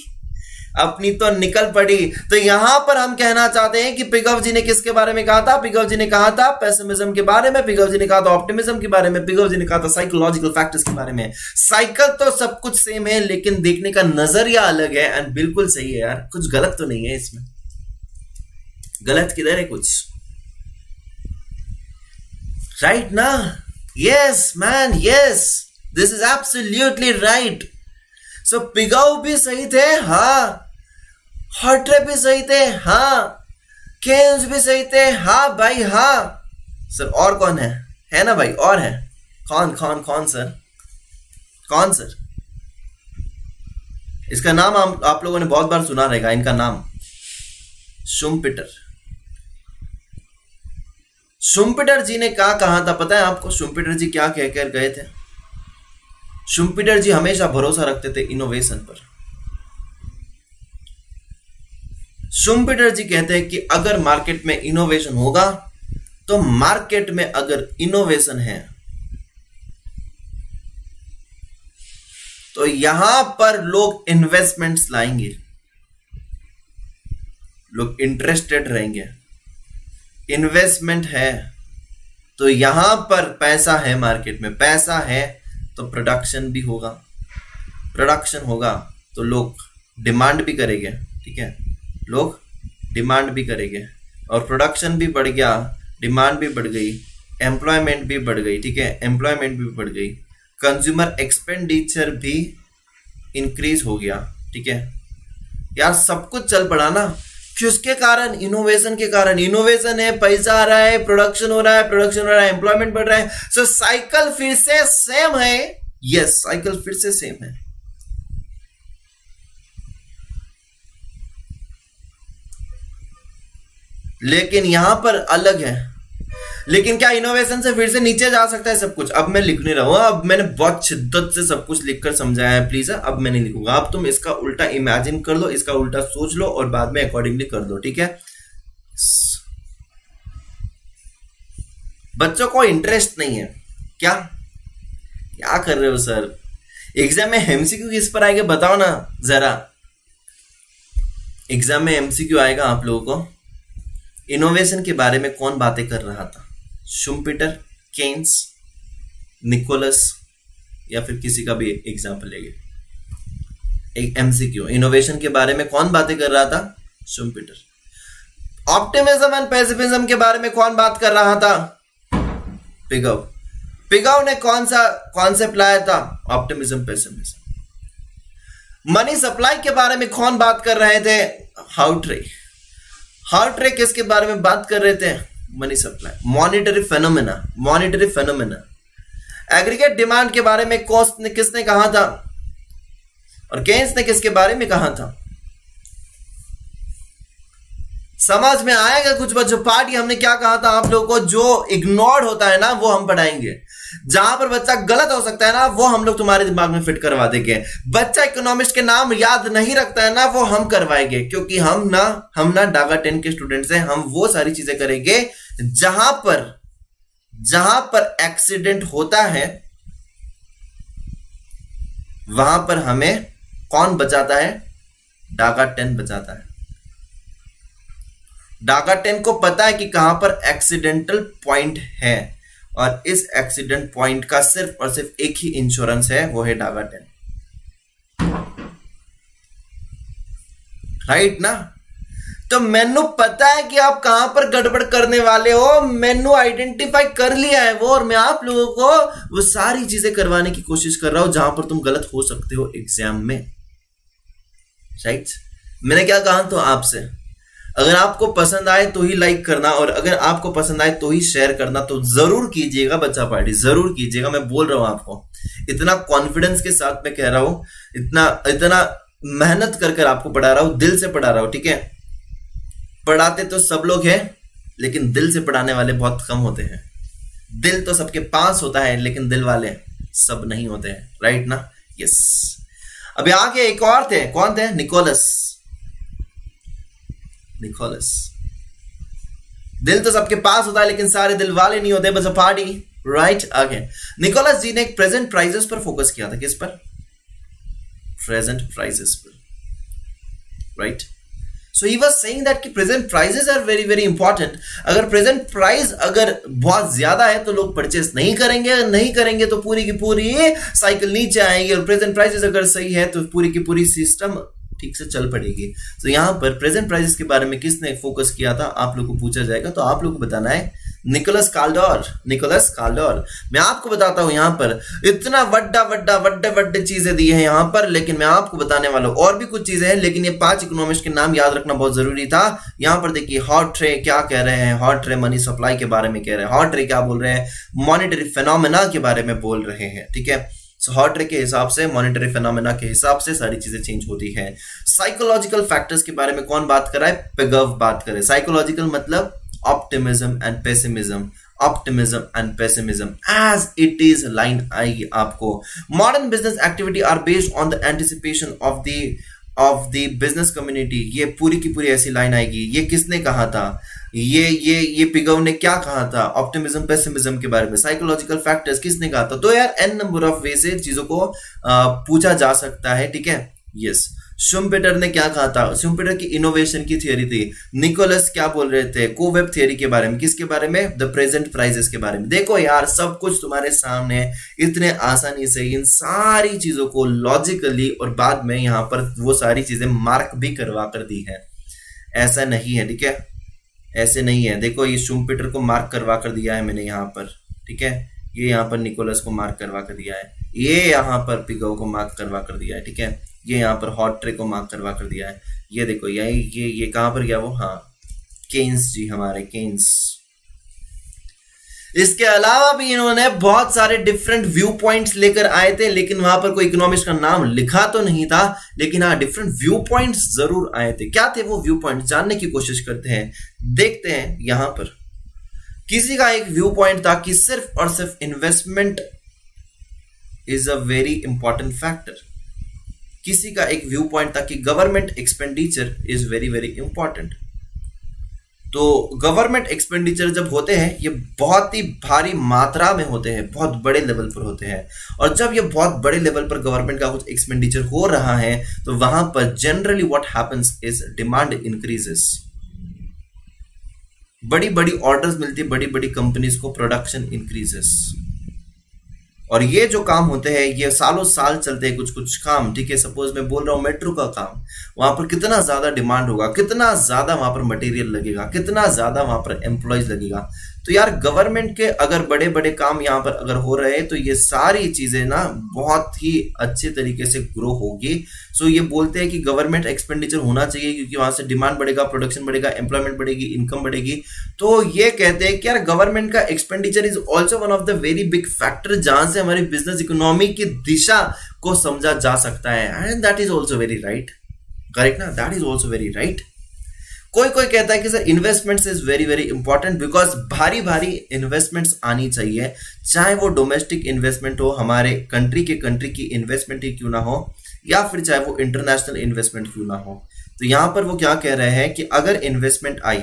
[SPEAKER 1] अपनी तो निकल पड़ी। तो यहां पर हम कहना चाहते हैं कि पिगव जी ने किसके बारे में कहा था? पिगव जी ने कहा था पेसिमिज्म के बारे में, पिगव जी ने कहा था ऑप्टिमिज्म के बारे में, पिगव जी ने कहा था साइकोलॉजिकल फैक्टर्स के बारे में। साइकिल तो सब कुछ सेम है लेकिन देखने का नजरिया अलग है, एंड बिल्कुल सही है यार, कुछ गलत तो नहीं है इसमें, गलत किधर है कुछ, राइट ना? Yes man, yes this is absolutely right. So Pigou भी सही थे, हाँ, हॉट्रे भी सही थे, हाँ, केन्स भी सही थे, हाँ भाई हाँ। सर और कौन है ना भाई, और है कौन कौन कौन सर, कौन सर? इसका नाम आप लोगों ने बहुत बार सुना रहेगा, इनका नाम शुम्पिटर। शुम्पिटर जी ने क्या कहा था पता है आपको? शुम्पिटर जी क्या कहकर गए थे? शुम्पिटर जी हमेशा भरोसा रखते थे इनोवेशन पर। शुम्पिटर जी कहते हैं कि अगर मार्केट में इनोवेशन होगा तो मार्केट में अगर इनोवेशन है तो यहां पर लोग इन्वेस्टमेंट्स लाएंगे, लोग इंटरेस्टेड रहेंगे, इन्वेस्टमेंट है तो यहां पर पैसा है, मार्केट में पैसा है तो प्रोडक्शन भी होगा, प्रोडक्शन होगा तो लोग डिमांड भी करेंगे, ठीक है, लोग डिमांड भी करेंगे, और प्रोडक्शन भी बढ़ गया, डिमांड भी बढ़ गई, एम्प्लॉयमेंट भी बढ़ गई, ठीक है, एम्प्लॉयमेंट भी बढ़ गई, कंज्यूमर एक्सपेंडिचर भी इंक्रीज हो गया, ठीक है यार, सब कुछ चल पड़ा ना। किसके कारण? इनोवेशन के कारण। इनोवेशन है, पैसा आ रहा है, प्रोडक्शन हो रहा है, प्रोडक्शन हो रहा है, एम्प्लॉयमेंट बढ़ रहा है, सो साइकिल फिर से सेम है, यस साइकिल फिर से सेम है। लेकिन यहां पर अलग है। लेकिन क्या इनोवेशन से फिर से नीचे जा सकता है सब कुछ? अब मैं लिख नहीं रहा हूं, अब मैंने बहुत शिद्दत से सब कुछ लिखकर समझाया है, प्लीज अब मैं नहीं लिखूंगा, अब तुम इसका उल्टा इमेजिन कर लो, इसका उल्टा सोच लो और बाद में अकॉर्डिंगली कर दो, ठीक है। बच्चों को इंटरेस्ट नहीं है क्या? क्या कर रहे हो सर? एग्जाम में एमसीक्यू किस पर आएगा बताओ ना जरा, एग्जाम में एमसीक्यू आएगा आप लोगों को, इनोवेशन के बारे में कौन बातें कर रहा था? शुम्पिटर, केन्स, निकोलस, या फिर किसी का भी एग्जाम्पल लेंगे, एक एमसीक्यू, इनोवेशन के बारे में कौन बातें कर रहा था? शुम्पिटर। ऑप्टिमिज्म एंड पेसिमिज्म के बारे में कौन बात कर रहा था? पिगाउ। पिगाउ ने कौन सा कॉन्सेप्ट लाया था? Optimism pessimism. मनी सप्लाई के बारे में कौन बात कर रहे थे? हार्ट्रे। हार्ट्रे किसके बारे में बात कर रहे थे? Money supply, monetary phenomena, monetary phenomena. Aggregate demand के बारे में किसने कहा था? और केन्स ने किसके बारे में कहा था? समझ में आएगा कुछ बच्चों? पार्टी हमने क्या कहा था आप लोगों को? जो इग्नोर्ड होता है ना वो हम पढ़ाएंगे, जहां पर बच्चा गलत हो सकता है ना वो हम लोग तुम्हारे दिमाग में फिट करवा देंगे। बच्चा इकोनॉमिस्ट के नाम याद नहीं रखता है ना वो हम करवाएंगे, क्योंकि हम ना डागा 10 के स्टूडेंट्स हैं। हम वो सारी चीजें करेंगे जहां पर एक्सीडेंट होता है वहां पर हमें कौन बचाता है? डागा 10 बचाता है। डागा 10 को पता है कि कहां पर एक्सीडेंटल पॉइंट है, और इस एक्सीडेंट पॉइंट का सिर्फ और सिर्फ एक ही इंश्योरेंस है, वो है डागा 10। राइट ना? तो मैनू पता है कि आप कहां पर गड़बड़ करने वाले हो, मैनू आइडेंटिफाई कर लिया है वो, और मैं आप लोगों को वो सारी चीजें करवाने की कोशिश कर रहा हूं जहां पर तुम गलत हो सकते हो एग्जाम में। राइट? मैंने क्या कहा तो आपसे, अगर आपको पसंद आए तो ही लाइक करना, और अगर आपको पसंद आए तो ही शेयर करना। तो जरूर कीजिएगा बच्चा पार्टी, जरूर कीजिएगा। मैं बोल रहा हूं आपको, इतना कॉन्फिडेंस के साथ मैं कह रहा हूं, इतना मेहनत कर आपको पढ़ा रहा हूं, दिल से पढ़ा रहा हूं। ठीक है? पढ़ाते तो सब लोग हैं, लेकिन दिल से पढ़ाने वाले बहुत कम होते हैं। दिल तो सबके पास होता है, लेकिन दिल वाले सब नहीं होते हैं। राइट ना? यस। अभी आगे एक और थे, कौन थे? निकोलस। दिल तो सबके पास होता है, लेकिन सारे दिल वाले नहीं होते। बस पार्टी। राइट? आगे निकोलस जी ने एक प्रेजेंट प्राइजेस पर फोकस किया था। किस पर? प्रेजेंट प्राइजेस पर। Right? So he was saying that कि present prices are very very important. अगर प्रेजेंट प्राइस अगर बहुत ज्यादा है तो लोग परचेस नहीं करेंगे तो पूरी की पूरी साइकिल नीचे आएगी, और प्रेजेंट प्राइसेस अगर सही है तो पूरी की पूरी सिस्टम ठीक से चल पड़ेगी। तो यहां पर प्रेजेंट प्राइसेस के बारे में किसने फोकस किया था आप लोग को पूछा जाएगा, तो आप लोग को बताना है निकोलस काल्डोर। मैं आपको बताता हूं, यहां पर इतना बड्डे चीजें दी है यहां पर, लेकिन मैं आपको बताने वाला हूं और भी कुछ चीजें हैं, लेकिन ये 5 इकोनॉमिस्ट के नाम याद रखना बहुत जरूरी था। यहां पर देखिए हार्ट्रे क्या कह रहे हैं, हार्ट्रे मनी सप्लाई के बारे में कह रहे हैं, हार्ट्रे क्या बोल रहे हैं, मॉनिटरी फेनोमेना के बारे में बोल रहे हैं। ठीक है? सो हार्ट्रे के हिसाब से, मॉनिटरी फेनोमेना के हिसाब से सारी चीजें चेंज होती है। साइकोलॉजिकल फैक्टर्स के बारे में कौन बात कर रहा है? पिगव बात करे। साइकोलॉजिकल मतलब optimism and pessimism as it is line आएगी आपको। Modern business activity are based on the anticipation of the business community। ये पूरी की पूरी ऐसी लाइन आएगी। ये किसने कहा था? ये पिगव ने क्या कहा था? ऑप्टिमिज्म पेसिमिज्म के बारे में। साइकोलॉजिकल फैक्टर्स किसने कहा था? तो यार n नंबर ऑफ वे से चीजों को पूछा जा सकता है। ठीक है? यस। शुम्पेटर ने क्या कहा था? शुम्पेटर की इनोवेशन की थियरी थी। निकोलस क्या बोल रहे थे? कोवेब थियरी के बारे में। किसके बारे में? द प्रेजेंट प्राइजेस के बारे में। देखो यार सब कुछ तुम्हारे सामने इतने आसानी से इन सारी चीजों को लॉजिकली और बाद में यहाँ पर वो सारी चीजें मार्क भी करवा कर दी है। ऐसा नहीं है, ठीक है? ऐसे नहीं है। देखो ये शुम्पेटर को मार्क करवा कर दिया है मैंने यहाँ पर, ठीक है? ये यहाँ पर निकोलस को मार्क करवा कर दिया है, ये यहाँ पर पिगव को मार्क करवा कर दिया है, ठीक है? ये यहाँ पर हार्ट्रे को मार्क करवा कर दिया है। ये देखो ये कहां पर गया वो? हाँ, केन्स जी, हमारे केन्स। इसके अलावा भी इन्होंने बहुत सारे डिफरेंट व्यू पॉइंट्स लेकर आए थे, लेकिन वहां पर कोई इकोनॉमिस्ट का नाम लिखा तो नहीं था, लेकिन हाँ डिफरेंट व्यू पॉइंट्स जरूर आए थे। क्या थे वो व्यू पॉइंट्स? जानने की कोशिश करते हैं, देखते हैं। यहां पर किसी का एक व्यू पॉइंट था कि सिर्फ और सिर्फ investment is a very important factor. किसी का एक व्यू पॉइंट था कि government expenditure is very very important. तो गवर्नमेंट एक्सपेंडिचर जब होते हैं ये बहुत ही भारी मात्रा में होते हैं, बहुत बड़े लेवल पर होते हैं, और जब ये बहुत बड़े लेवल पर गवर्नमेंट का कुछ एक्सपेंडिचर हो रहा है तो वहां पर generally what happens is demand increases. बड़ी बड़ी ऑर्डर्स मिलती है, बड़ी बड़ी कंपनीज को, प्रोडक्शन इंक्रीजेस। और ये जो काम होते हैं ये सालों साल चलते हैं कुछ कुछ काम, ठीक है? सपोज मैं बोल रहा हूं मेट्रो का काम, वहां पर कितना ज्यादा डिमांड होगा, कितना ज्यादा वहां पर मटेरियल लगेगा, कितना ज्यादा वहां पर एम्प्लॉयज लगेगा, तो यार गवर्नमेंट के अगर बड़े बड़े काम यहाँ पर अगर हो रहे हैं तो ये सारी चीजें ना बहुत ही अच्छे तरीके से ग्रो होगी। सो ये बोलते हैं कि गवर्नमेंट एक्सपेंडिचर होना चाहिए क्योंकि वहां से डिमांड बढ़ेगा, प्रोडक्शन बढ़ेगा, एम्प्लॉयमेंट बढ़ेगी, इनकम बढ़ेगी। तो ये कहते हैं कि यार गवर्नमेंट का expenditure is also one of the very big factor जहां से हमारी बिजनेस इकोनॉमी की दिशा को समझा जा सकता है। And that is also very right, correct ना, that is also very right. कोई कोई कहता है कि sir investments is very very important because भारी भारी इन्वेस्टमेंट्स आनी चाहिए, चाहे वो डोमेस्टिक इन्वेस्टमेंट हो, हमारे कंट्री की इन्वेस्टमेंट ही क्यों ना हो, या फिर चाहे वो इंटरनेशनल इन्वेस्टमेंट क्यों ना हो। तो यहां पर वो क्या कह रहे हैं कि अगर इन्वेस्टमेंट आई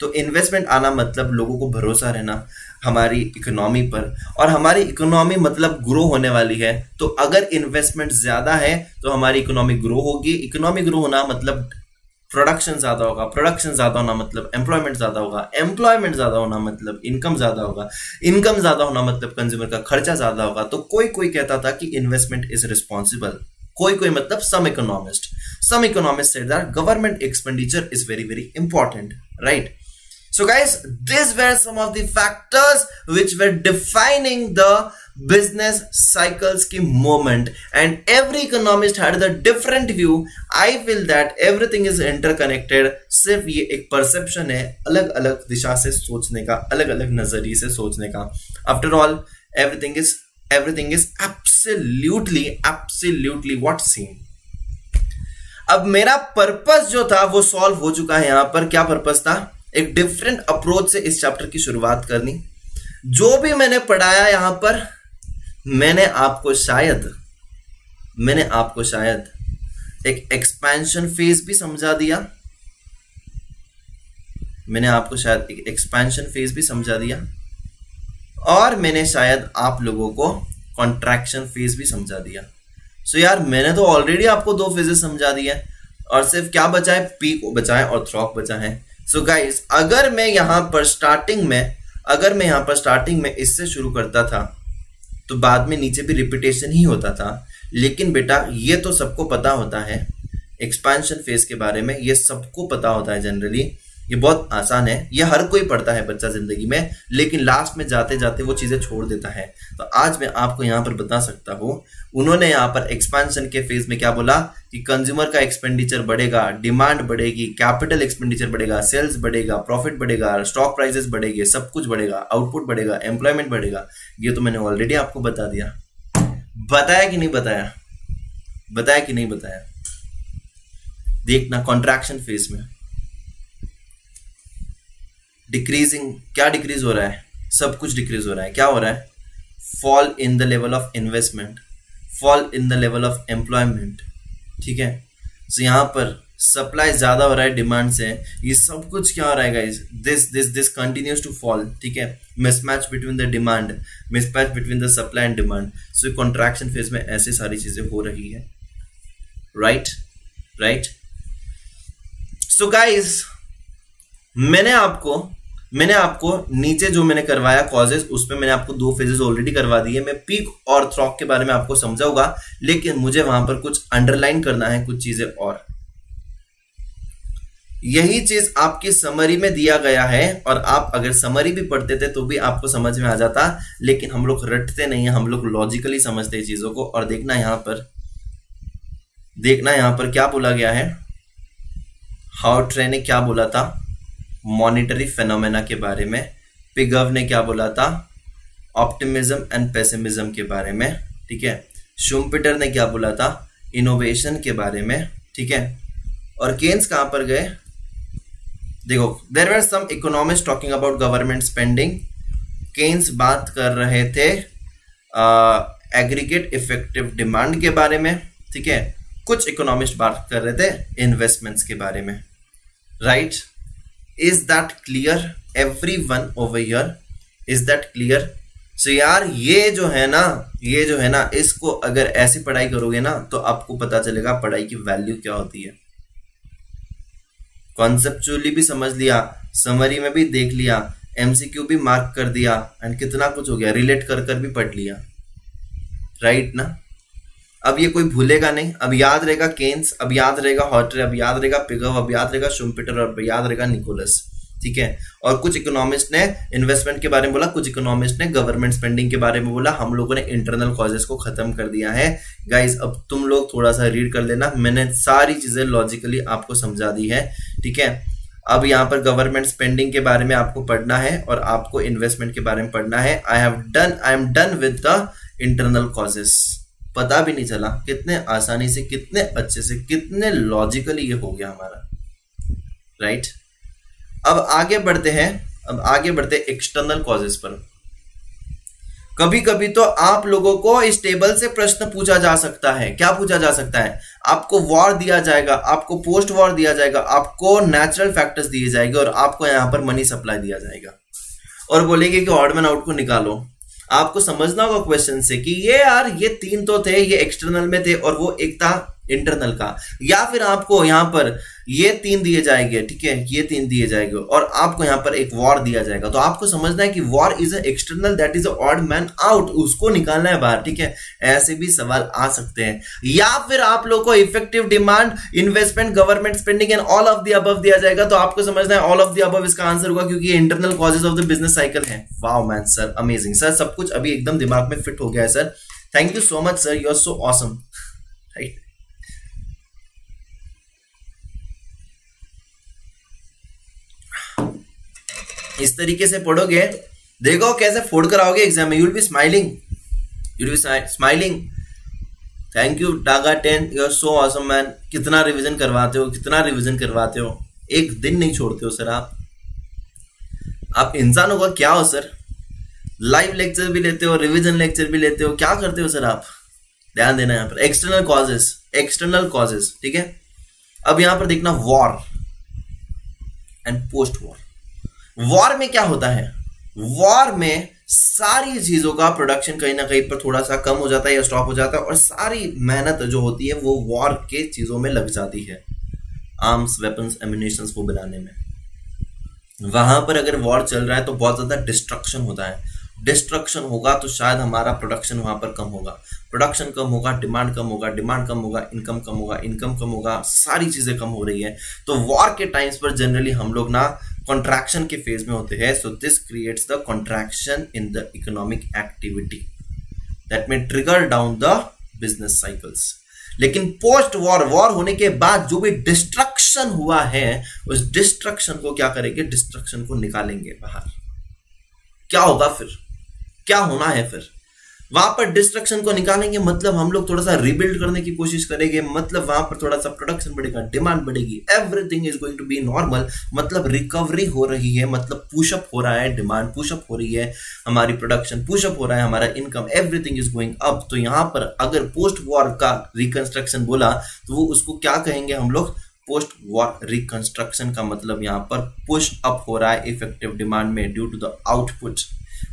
[SPEAKER 1] तो इन्वेस्टमेंट आना मतलब लोगों को भरोसा रहना हमारी इकोनॉमी पर, और हमारी इकोनॉमी मतलब ग्रो होने वाली है। तो अगर इन्वेस्टमेंट ज्यादा है तो हमारी इकोनॉमी ग्रो होगी, इकोनॉमी ग्रो होना मतलब प्रोडक्शन ज्यादा होगा, प्रोडक्शन ज्यादा होना मतलब एम्प्लॉयमेंट ज्यादा होगा, एम्प्लॉयमेंट ज्यादा होना मतलब इनकम ज्यादा होगा, इनकम ज्यादा होना मतलब कंज्यूमर का खर्चा ज्यादा होगा। तो कोई कोई कहता था कि इन्वेस्टमेंट इज रिस्पॉन्सिबल, कोई कोई मतलब some economists said that government expenditure is very very important, right? So guys, these were some of the factors which were defining the business cycles ki moment, and every economist had the different view. I feel that everything is interconnected. सिर्फ ये एक perception है अलग अलग दिशा से सोचने का, अलग अलग नजरिए से सोचने का। After all, everything is absolutely what seemed. अब मेरा पर्पस जो था वो सॉल्व हो चुका है। यहां पर क्या पर्पस था? एक डिफरेंट अप्रोच से इस चैप्टर की शुरुआत करनी। जो भी मैंने पढ़ाया यहां पर मैंने आपको शायद एक एक्सपेंशन फेज भी समझा दिया, और मैंने शायद आप लोगों को कॉन्ट्रैक्शन फेज भी समझा दिया। सो यार मैंने तो ऑलरेडी आपको 2 फेजेस समझा दिया और सिर्फ क्या बचा है? पीक बचा है और थ्रॉक बचा है। सो गाइस, अगर मैं यहाँ पर स्टार्टिंग में इससे शुरू करता था तो बाद में नीचे भी रिपीटेशन ही होता था। लेकिन बेटा ये तो सबको पता होता है, एक्सपेंशन फेज के बारे में ये सबको पता होता है जनरली, ये बहुत आसान है, ये हर कोई पढ़ता है बच्चा जिंदगी में, लेकिन लास्ट में जाते जाते वो चीजें छोड़ देता है। तो आज मैं आपको यहाँ पर बता सकता हूँ, उन्होंने यहाँ पर एक्सपेंशन के फेज में क्या बोला कि कंज्यूमर का एक्सपेंडिचर बढ़ेगा, डिमांड बढ़ेगी, कैपिटल एक्सपेंडिचर बढ़ेगा, सेल्स बढ़ेगा, प्रॉफिट बढ़ेगा, स्टॉक प्राइसेस बढ़ेंगे, सब कुछ बढ़ेगा, आउटपुट बढ़ेगा, एम्प्लॉयमेंट बढ़ेगा। ये तो मैंने ऑलरेडी आपको बता दिया। बताया कि नहीं बताया? देखना कॉन्ट्रैक्शन फेज में डिक्रीजिंग, क्या डिक्रीज हो रहा है? सब कुछ डिक्रीज हो रहा है। क्या हो रहा है? Fall in the level of investment, fall in the level of employment, ठीक है। तो यहां पर सप्लाई ज्यादा हो रहा है डिमांड से, ये सब कुछ क्या हो रहा है guys? This continues to fall, ठीक है। Mismatch between the demand, mismatch between the supply and demand. So contraction phase में ऐसी सारी चीजें हो रही है, राइट। सो गाइस, मैंने आपको नीचे जो मैंने करवाया कॉजेस, उसमें मैंने आपको 2 फेजेस ऑलरेडी करवा दिए। मैं पीक और थ्रॉक के बारे में आपको समझाऊंगा, लेकिन मुझे वहां पर कुछ अंडरलाइन करना है, कुछ चीजें और। यही चीज आपकी समरी में दिया गया है, और आप अगर समरी भी पढ़ते थे तो भी आपको समझ में आ जाता, लेकिन हम लोग रटते नहीं है, हम लोग लॉजिकली समझते हैं चीजों को। और देखना यहां पर क्या बोला गया है। हाउट्रे ने क्या बोला था मॉनिटरी फेनोमेना के बारे में, पिगव ने क्या बोला था ऑप्टिमिज्म एंड पेसिमिज्म के बारे में, ठीक है। शुम्पिटर ने क्या बोला था इनोवेशन के बारे में, ठीक है। और केन्स कहां पर गए? देखो, there were some economist talking about government spending. Keynes बात कर रहे थे एग्रीगेट इफेक्टिव डिमांड के बारे में, ठीक है। कुछ इकोनॉमिस्ट बात कर रहे थे इन्वेस्टमेंट्स के बारे में, right. Is that clear? Everyone over here, is that clear? So यार ये जो है ना इसको अगर ऐसी पढ़ाई करोगे ना तो आपको पता चलेगा पढ़ाई की वैल्यू क्या होती है। कॉन्सेप्चुअली भी समझ लिया, समरी में भी देख लिया, एमसीक्यू भी मार्क कर दिया, एंड कितना कुछ हो गया, रिलेट कर भी पढ़ लिया, राइट ना। अब ये कोई भूलेगा नहीं, अब याद रहेगा केन्स, अब याद रहेगा हॉटरे, अब याद रहेगा पिगव, अब याद रहेगा शुम्पिटर, और याद रहेगा निकोलस, ठीक है। और कुछ इकोनॉमिस्ट ने इन्वेस्टमेंट के बारे में बोला, कुछ इकोनॉमिस्ट ने गवर्नमेंट स्पेंडिंग के बारे में बोला। हम लोगों ने इंटरनल कॉजेस को खत्म कर दिया है गाइस। अब तुम लोग थोड़ा सा रीड कर लेना, मैंने सारी चीजें लॉजिकली आपको समझा दी है, ठीक है। अब यहाँ पर गवर्नमेंट स्पेंडिंग के बारे में आपको पढ़ना है और आपको इन्वेस्टमेंट के बारे में पढ़ना है। I am done with the internal causes. पता भी नहीं चला कितने आसानी से, कितने अच्छे से, कितने लॉजिकली ये हो गया हमारा, राइट। अब आगे बढ़ते हैं एक्सटर्नल कॉजेस पर। कभी कभी तो आप लोगों को इस टेबल से प्रश्न पूछा जा सकता है। क्या पूछा जा सकता है? आपको वॉर दिया जाएगा, आपको पोस्ट वॉर दिया जाएगा, आपको नेचुरल फैक्टर्स दिए जाएंगे और आपको यहां पर मनी सप्लाई दिया जाएगा और बोलेंगे कि ऑड मैन आउट को निकालो। आपको समझना होगा क्वेश्चन से कि ये यार ये 3 तो थे, ये एक्सटर्नल में थे और वो एक था इंटरनल का। या फिर आपको यहां पर ये 3 दिए जाएंगे, ठीक है, ये 3 दिए जाएंगे और आपको यहां पर एक वॉर दिया जाएगा। तो आपको समझना है कि war is a external, that is a odd man out, उसको निकालना है बाहर, ठीक है। ऐसे भी सवाल आ सकते हैं। या फिर आप लोगों को effective demand, investment, government spending and all of the above दिया जाएगा। तो आपको समझना है ऑल ऑफ द अबव इसका आंसर होगा, क्योंकि ये internal causes of the business cycle है। Wow man sir, amazing sir, सब कुछ अभी एकदम दिमाग में फिट हो गया है sir. Thank you so much sir, you are so awesome, right. इस तरीके से पढ़ोगे, देखो कैसे फोड़ कर आओगे एग्जाम में। You will be smiling. Thank you Daga 10, you are so awesome man. कितना रिवीजन करवाते हो, एक दिन नहीं छोड़ते हो सर आप इंसानों का क्या हो सर। लाइव लेक्चर भी लेते हो, रिवीजन लेक्चर भी लेते हो, क्या करते हो सर आप? ध्यान देना यहाँ पर एक्सटर्नल कॉजेस, ठीक है। अब यहां पर देखना war and post war. War में क्या होता है? वॉर में सारी चीजों का प्रोडक्शन कहीं ना कहीं पर थोड़ा सा कम हो जाता है या स्टॉप हो जाता है और सारी मेहनत जो होती है वो वॉर के चीजों में लग जाती है, आर्म्स, वेपन्स, एम्युनिशंस को बनाने में। वहां पर अगर वॉर चल रहा है तो बहुत ज्यादा डिस्ट्रक्शन होता है। डिस्ट्रक्शन होगा तो शायद हमारा प्रोडक्शन वहां पर कम होगा, प्रोडक्शन कम होगा, डिमांड कम होगा, इनकम कम होगा, सारी चीजें कम हो रही है। तो वॉर के टाइम्स पर जनरली हम लोग ना कॉन्ट्रैक्शन के फेज में होते हैं। So this creates the contraction in the economic activity that may trigger down the business cycles. लेकिन पोस्ट वॉर, वॉर होने के बाद जो भी डिस्ट्रक्शन हुआ है उस डिस्ट्रक्शन को क्या करेंगे? डिस्ट्रक्शन को निकालेंगे बाहर। क्या होगा फिर? क्या होना है फिर? वहां पर डिस्ट्रक्शन को निकालेंगे, मतलब हम लोग थोड़ा सा रिबिल्ड करने की कोशिश करेंगे, मतलब वहां पर थोड़ा सा प्रोडक्शन बढ़ेगा, डिमांड बढ़ेगी, everything is going to be normal, मतलब रिकवरी हो रही है, मतलब पुशअप हो रहा है, डिमांड पुशअप हो रही है, हमारी प्रोडक्शन पुशअप हो रहा है, हमारा income, everything is going up. तो यहाँ पर अगर पोस्ट वॉर का रिकंस्ट्रक्शन बोला तो वो उसको क्या कहेंगे हम लोग? पोस्ट वॉर रिकंस्ट्रक्शन का मतलब यहाँ पर पुश अप हो रहा है इफेक्टिव डिमांड में ड्यू टू द आउटपुट।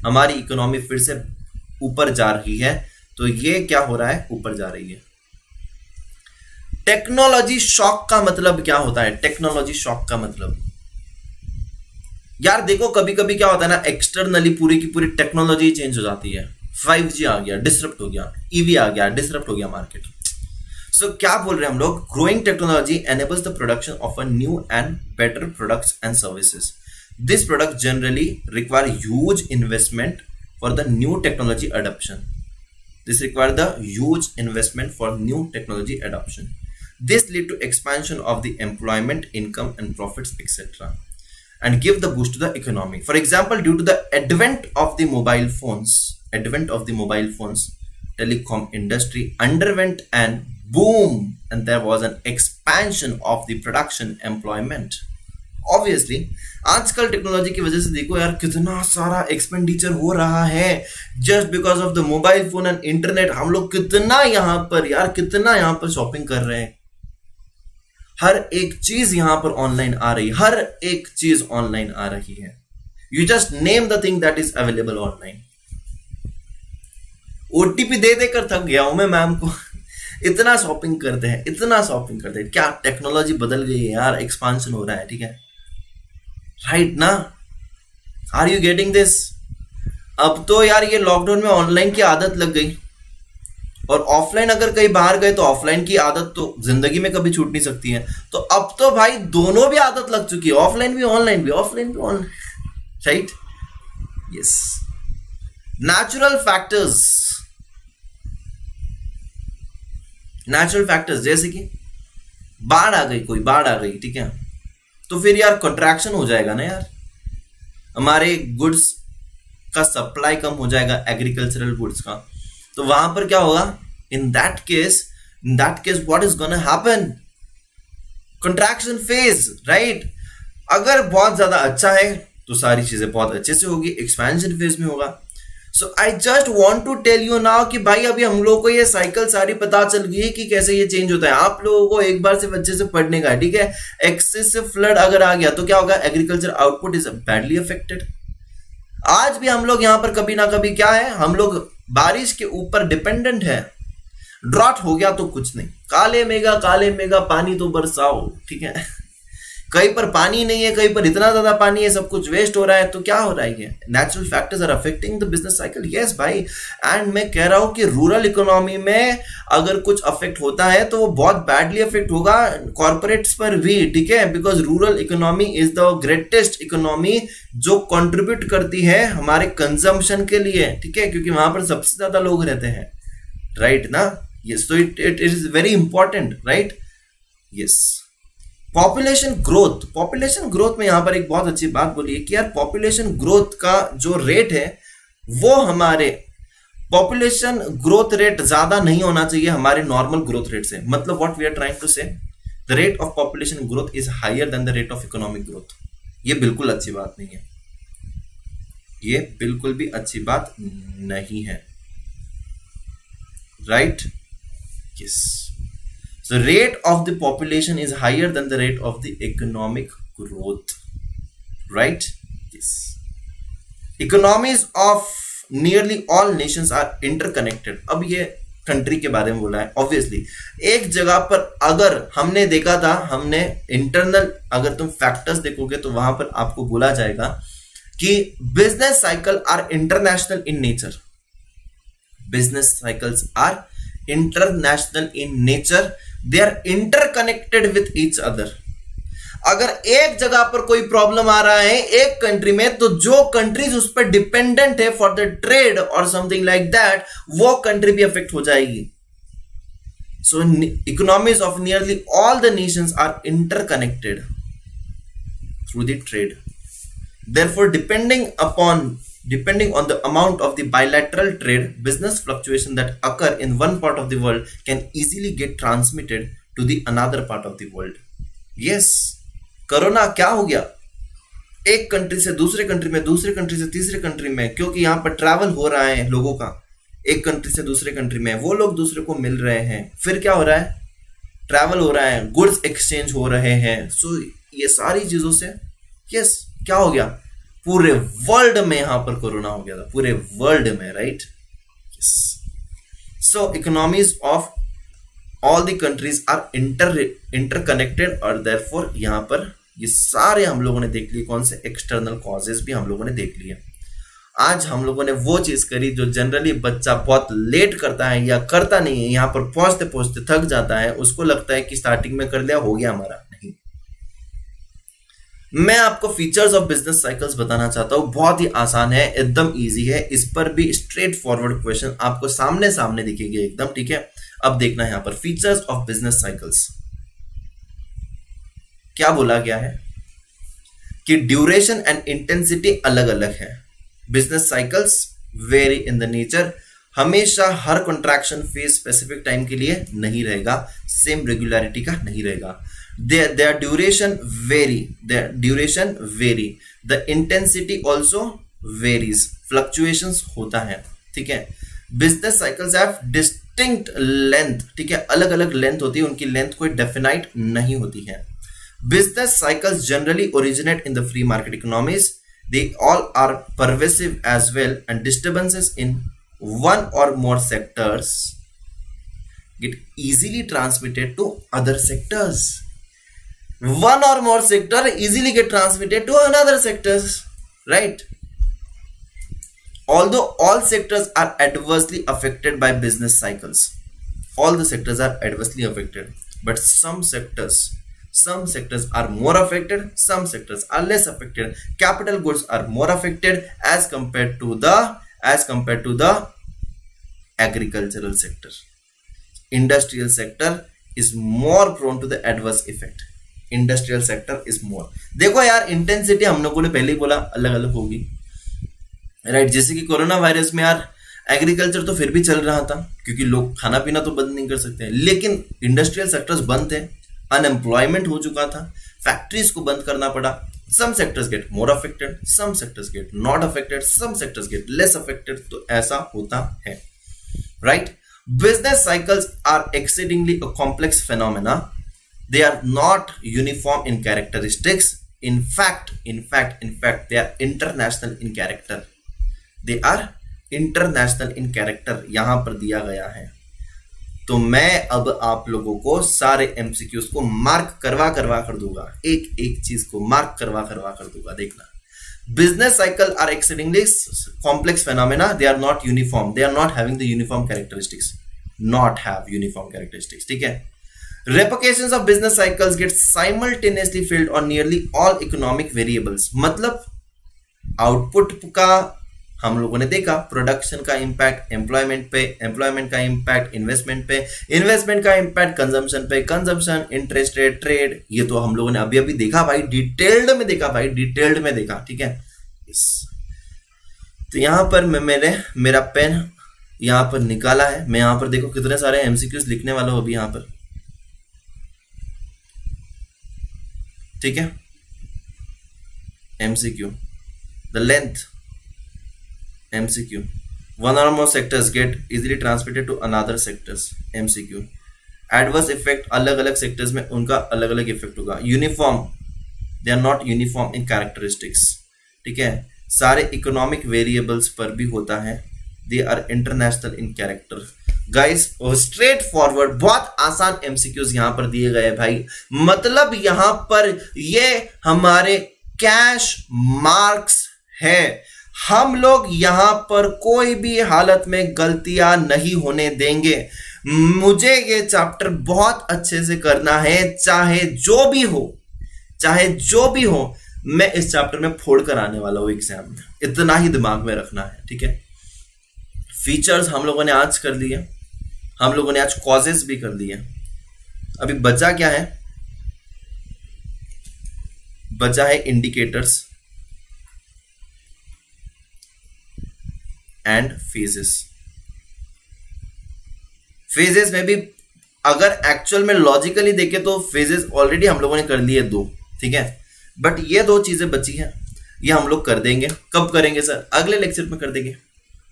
[SPEAKER 1] हमारी इकोनॉमी फिर से ऊपर जा रही है, तो ये क्या हो रहा है? ऊपर जा रही है। टेक्नोलॉजी शॉक का मतलब क्या होता है? टेक्नोलॉजी शॉक का मतलब यार देखो, कभी कभी क्या होता है ना, एक्सटर्नली पूरी की पूरी टेक्नोलॉजी चेंज हो जाती है। 5G आ गया, डिसरप्ट हो गया, ईवी आ गया, डिसरप्ट हो गया मार्केट। सो क्या बोल रहे हैं हम लोग? Growing technology enables the production of a new and better products and services. This product generally require huge investment for the new technology adoption. This lead to expansion of the employment, income and profits, etc. and give the boost to the economy. For example, due to the advent of the mobile phones, telecom industry underwent an boom and there was an expansion of the production employment. Obviously आजकल टेक्नोलॉजी की वजह से देखो यार कितना सारा एक्सपेंडिचर हो रहा है just because of the mobile phone and internet. हम लोग कितना यहाँ पर शॉपिंग कर रहे हैं। हर एक चीज यहाँ पर ऑनलाइन आ रही है, हर एक चीज ऑनलाइन आ रही है। You just name the thing that is available online. OTP दे देकर थक गया हूं मैं मैम को। इतना शॉपिंग करते हैं। क्या टेक्नोलॉजी बदल गई है यार, एक्सपांशन हो रहा है, ठीक है, राइट ना? Are you getting this? अब तो यार ये लॉकडाउन में ऑनलाइन की आदत लग गई और ऑफलाइन अगर कहीं बाहर गए तो ऑफलाइन की आदत तो जिंदगी में कभी छूट नहीं सकती है। तो अब तो भाई दोनों भी आदत लग चुकी है, ऑफलाइन भी ऑनलाइन भी, ऑफलाइन भी online, right? Yes. Natural factors, natural factors जैसे कि बाढ़ आ गई, कोई बाढ़ आ गई, ठीक है, तो फिर यार कंट्रैक्शन हो जाएगा ना यार, हमारे गुड्स का सप्लाई कम हो जाएगा, एग्रीकल्चरल गुड्स का। तो वहां पर क्या होगा? In that case what is gonna happen? Contraction phase, right? अगर बहुत ज्यादा अच्छा है तो सारी चीजें बहुत अच्छे से होगी, एक्सपेंशन फेज में होगा। So I just want to tell you now कि भाई अभी हम लोग को ये साइकिल सारी पता चल गई है कि कैसे ये चेंज होता है। आप लोगों को एक बार सिर्फ अच्छे से पढ़ने का, ठीक है? एक्सेसिव फ्लड अगर आ गया तो क्या होगा? Agriculture output is badly affected. आज भी हम लोग यहां पर कभी ना कभी क्या है, हम लोग बारिश के ऊपर डिपेंडेंट है। ड्रॉट हो गया तो कुछ नहीं, काले मेगा पानी तो बरसाओ, ठीक है? कहीं पर पानी नहीं है, कहीं पर इतना ज्यादा पानी है, सब कुछ वेस्ट हो रहा है, तो क्या हो रहा है? Natural factors are affecting the business cycle. Yes भाई, एंड मैं कह रहा हूं कि रूरल इकोनॉमी में अगर कुछ अफेक्ट होता है तो वो बहुत बैडली अफेक्ट होगा कॉर्पोरेट्स पर भी, ठीक है? Because rural economy is the greatest economy जो कंट्रीब्यूट करती है हमारे कंजम्पशन के लिए, ठीक है? क्योंकि वहां पर सबसे ज्यादा लोग रहते हैं, राइट ना? यस, तो it is very important, right? Yes. Population growth में यहां पर एक बहुत अच्छी बात बोली है कि यार पॉपुलेशन ग्रोथ का जो रेट है वो हमारे पॉपुलेशन ग्रोथ रेट ज्यादा नहीं होना चाहिए हमारे नॉर्मल ग्रोथ रेट से। मतलब what we are trying to say, the rate of population growth is higher than the rate of economic growth. ये बिल्कुल अच्छी बात नहीं है, ये बिल्कुल भी अच्छी बात नहीं है, right? Yes. The rate of the population is higher than the rate of the economic growth, right? Yes. Economies of nearly all nations are interconnected. अब ये कंट्री के बारे में बोला है। ऑब्वियसली एक जगह पर अगर हमने देखा था, हमने इंटरनल अगर तुम फैक्टर्स देखोगे तो वहां पर आपको बोला जाएगा कि business cycle are international in nature. Business cycles are international in nature, they are interconnected with each other. अगर एक जगह पर कोई प्रॉब्लम आ रहा है एक कंट्री में, तो जो कंट्रीज उस पर डिपेंडेंट है फॉर द ट्रेड और समथिंग लाइक दैट, वो कंट्री भी अफेक्ट हो जाएगी। So economies of nearly all the nations are interconnected through the trade. Therefore, depending on the amount of the bilateral trade, business fluctuation that occur in one part of the world can easily get transmitted to the another part of the world. Yes, corona क्या हो गया? एक कंट्री से दूसरे कंट्री में, दूसरे कंट्री से तीसरे कंट्री में, क्योंकि यहाँ पर ट्रैवल हो रहा है लोगों का एक कंट्री से दूसरे कंट्री में, वो लोग दूसरे को मिल रहे हैं, फिर क्या हो रहा है? ट्रैवल हो रहा है, गुड्स एक्सचेंज हो रहे हैं। सो ये सारी चीजों से यस क्या हो गया? पूरे वर्ल्ड में यहां पर कोरोना हो गया था, पूरे वर्ल्ड में, right? So economies of all the countries are interconnected और देयरफॉर यहां पर ये सारे हम लोगों ने देख लिए। कौन से? एक्सटर्नल कॉजेज भी हम लोगों ने देख लिए। आज हम लोगों ने वो चीज करी जो जनरली बच्चा बहुत लेट करता है या करता नहीं है, यहां पर पहुंचते पहुंचते थक जाता है, उसको लगता है कि स्टार्टिंग में कर लिया हो गया हमारा। नहीं, मैं आपको फीचर्स ऑफ बिजनेस साइकिल्स बताना चाहता हूं। बहुत ही आसान है, एकदम इजी है। इस पर भी स्ट्रेट फॉरवर्ड क्वेश्चन आपको सामने सामने दिखेंगे एकदम, ठीक है? अब देखना यहां पर फीचर्स ऑफ बिजनेस साइकिल्स क्या बोला गया है कि ड्यूरेशन एंड इंटेंसिटी अलग अलग है। Business cycles very in the nature, हमेशा हर कॉन्ट्रैक्शन फेज स्पेसिफिक टाइम के लिए नहीं रहेगा, सेम रेगुलरिटी का नहीं रहेगा। their duration vary, the intensity also varies, fluctuations होता है, ठीक है? Business cycles have distinct length, ठीक है? अलग अलग लेंथ होती है, उनकी लेंथ कोई डेफिनाइट नहीं होती है। Business cycles generally originate in the free market economies, they all are pervasive as well, and disturbances in one or more sectors get easily transmitted to other sectors. One or more sector easily get transmitted to another sectors, right? Although all sectors are adversely affected by business cycles, all the sectors are adversely affected, but some sectors are more affected, some sectors are less affected. Capital goods are more affected as compared to the agricultural sector. Industrial sector is more prone to the adverse effect. Industrial sector is more. देखो यार, इंटेंसिटी हम लोगों ने पहले ही बोला अलग अलग होगी, राइट? जैसे कि कोरोना वायरस में यार एग्रीकल्चर तो फिर भी चल रहा था क्योंकि लोग खाना पीना तो बंद नहीं कर सकते, लेकिन इंडस्ट्रियल सेक्टर्स बंद थे, अनएम्प्लॉयमेंट हो चुका था, फैक्ट्रीज को बंद करना पड़ा. Some sectors get more affected, some sectors get not affected, some sectors get less affected. तो ऐसा होता है, right? Business cycles are exceedingly a complex phenomena. They are not uniform in characteristics. In fact, they are international in character. They are international in character. यहां पर दिया गया है. तो मैं अब आप लोगों को सारे MCQs को मार्क करवा कर दूंगा, एक एक चीज को मार्क करवा कर दूंगा. देखना, business cycle are exceedingly complex phenomena. They are not uniform. They are not having the uniform characteristics. ठीक है? Repercussions of business cycles get simultaneously felt on nearly all economic variables. मतलब आउटपुट का हम लोगों ने देखा, प्रोडक्शन का इंपैक्ट एम्प्लॉयमेंट पे, एम्प्लॉयमेंट का इंपैक्ट इन्वेस्टमेंट पे, इन्वेस्टमेंट का इंपैक्ट कंजम्पशन पे, कंजम्पशन, इंटरेस्ट रेट, ट्रेड. ये तो हम लोगों ने अभी देखा भाई, डिटेल्ड में देखा. ठीक है? तो यहां पर मेरा पेन यहां पर निकाला है. मैं यहां पर देखो कितने सारे MCQs लिखने वाला हूं अभी यहां पर. ठीक है? MCQ, the length MCQ, one or more sectors get easily transmitted to another sectors. MCQ, adverse effect, अलग अलग सेक्टर्स में उनका अलग अलग इफेक्ट होगा. Uniform, they are not uniform in characteristics. ठीक है? सारे इकोनॉमिक वेरिएबल्स पर भी होता है. They are international in character. Guys, straight forward, बहुत आसान MCQs यहां पर दिए गए भाई. मतलब यहां पर ये हमारे कैश मार्क्स है. हम लोग यहां पर कोई भी हालत में गलतियां नहीं होने देंगे. मुझे ये चैप्टर बहुत अच्छे से करना है, चाहे जो भी हो. मैं इस चैप्टर में फोड़ कर आने वाला हूं एग्जाम में, इतना ही दिमाग में रखना है. ठीक है? फीचर्स हम लोगों ने आज कर लिए, हम लोगों ने आज कॉजेस भी कर लिए. अभी बचा क्या है? बचा है इंडिकेटर्स एंड फेजेस. फेजेस में भी अगर एक्चुअल में लॉजिकली देखे तो फेजेस ऑलरेडी हम लोगों ने कर लिए 2. ठीक है? बट ये 2 चीजें बची हैं, ये हम लोग कर देंगे. कब करेंगे सर? अगले लेक्चर में कर देंगे.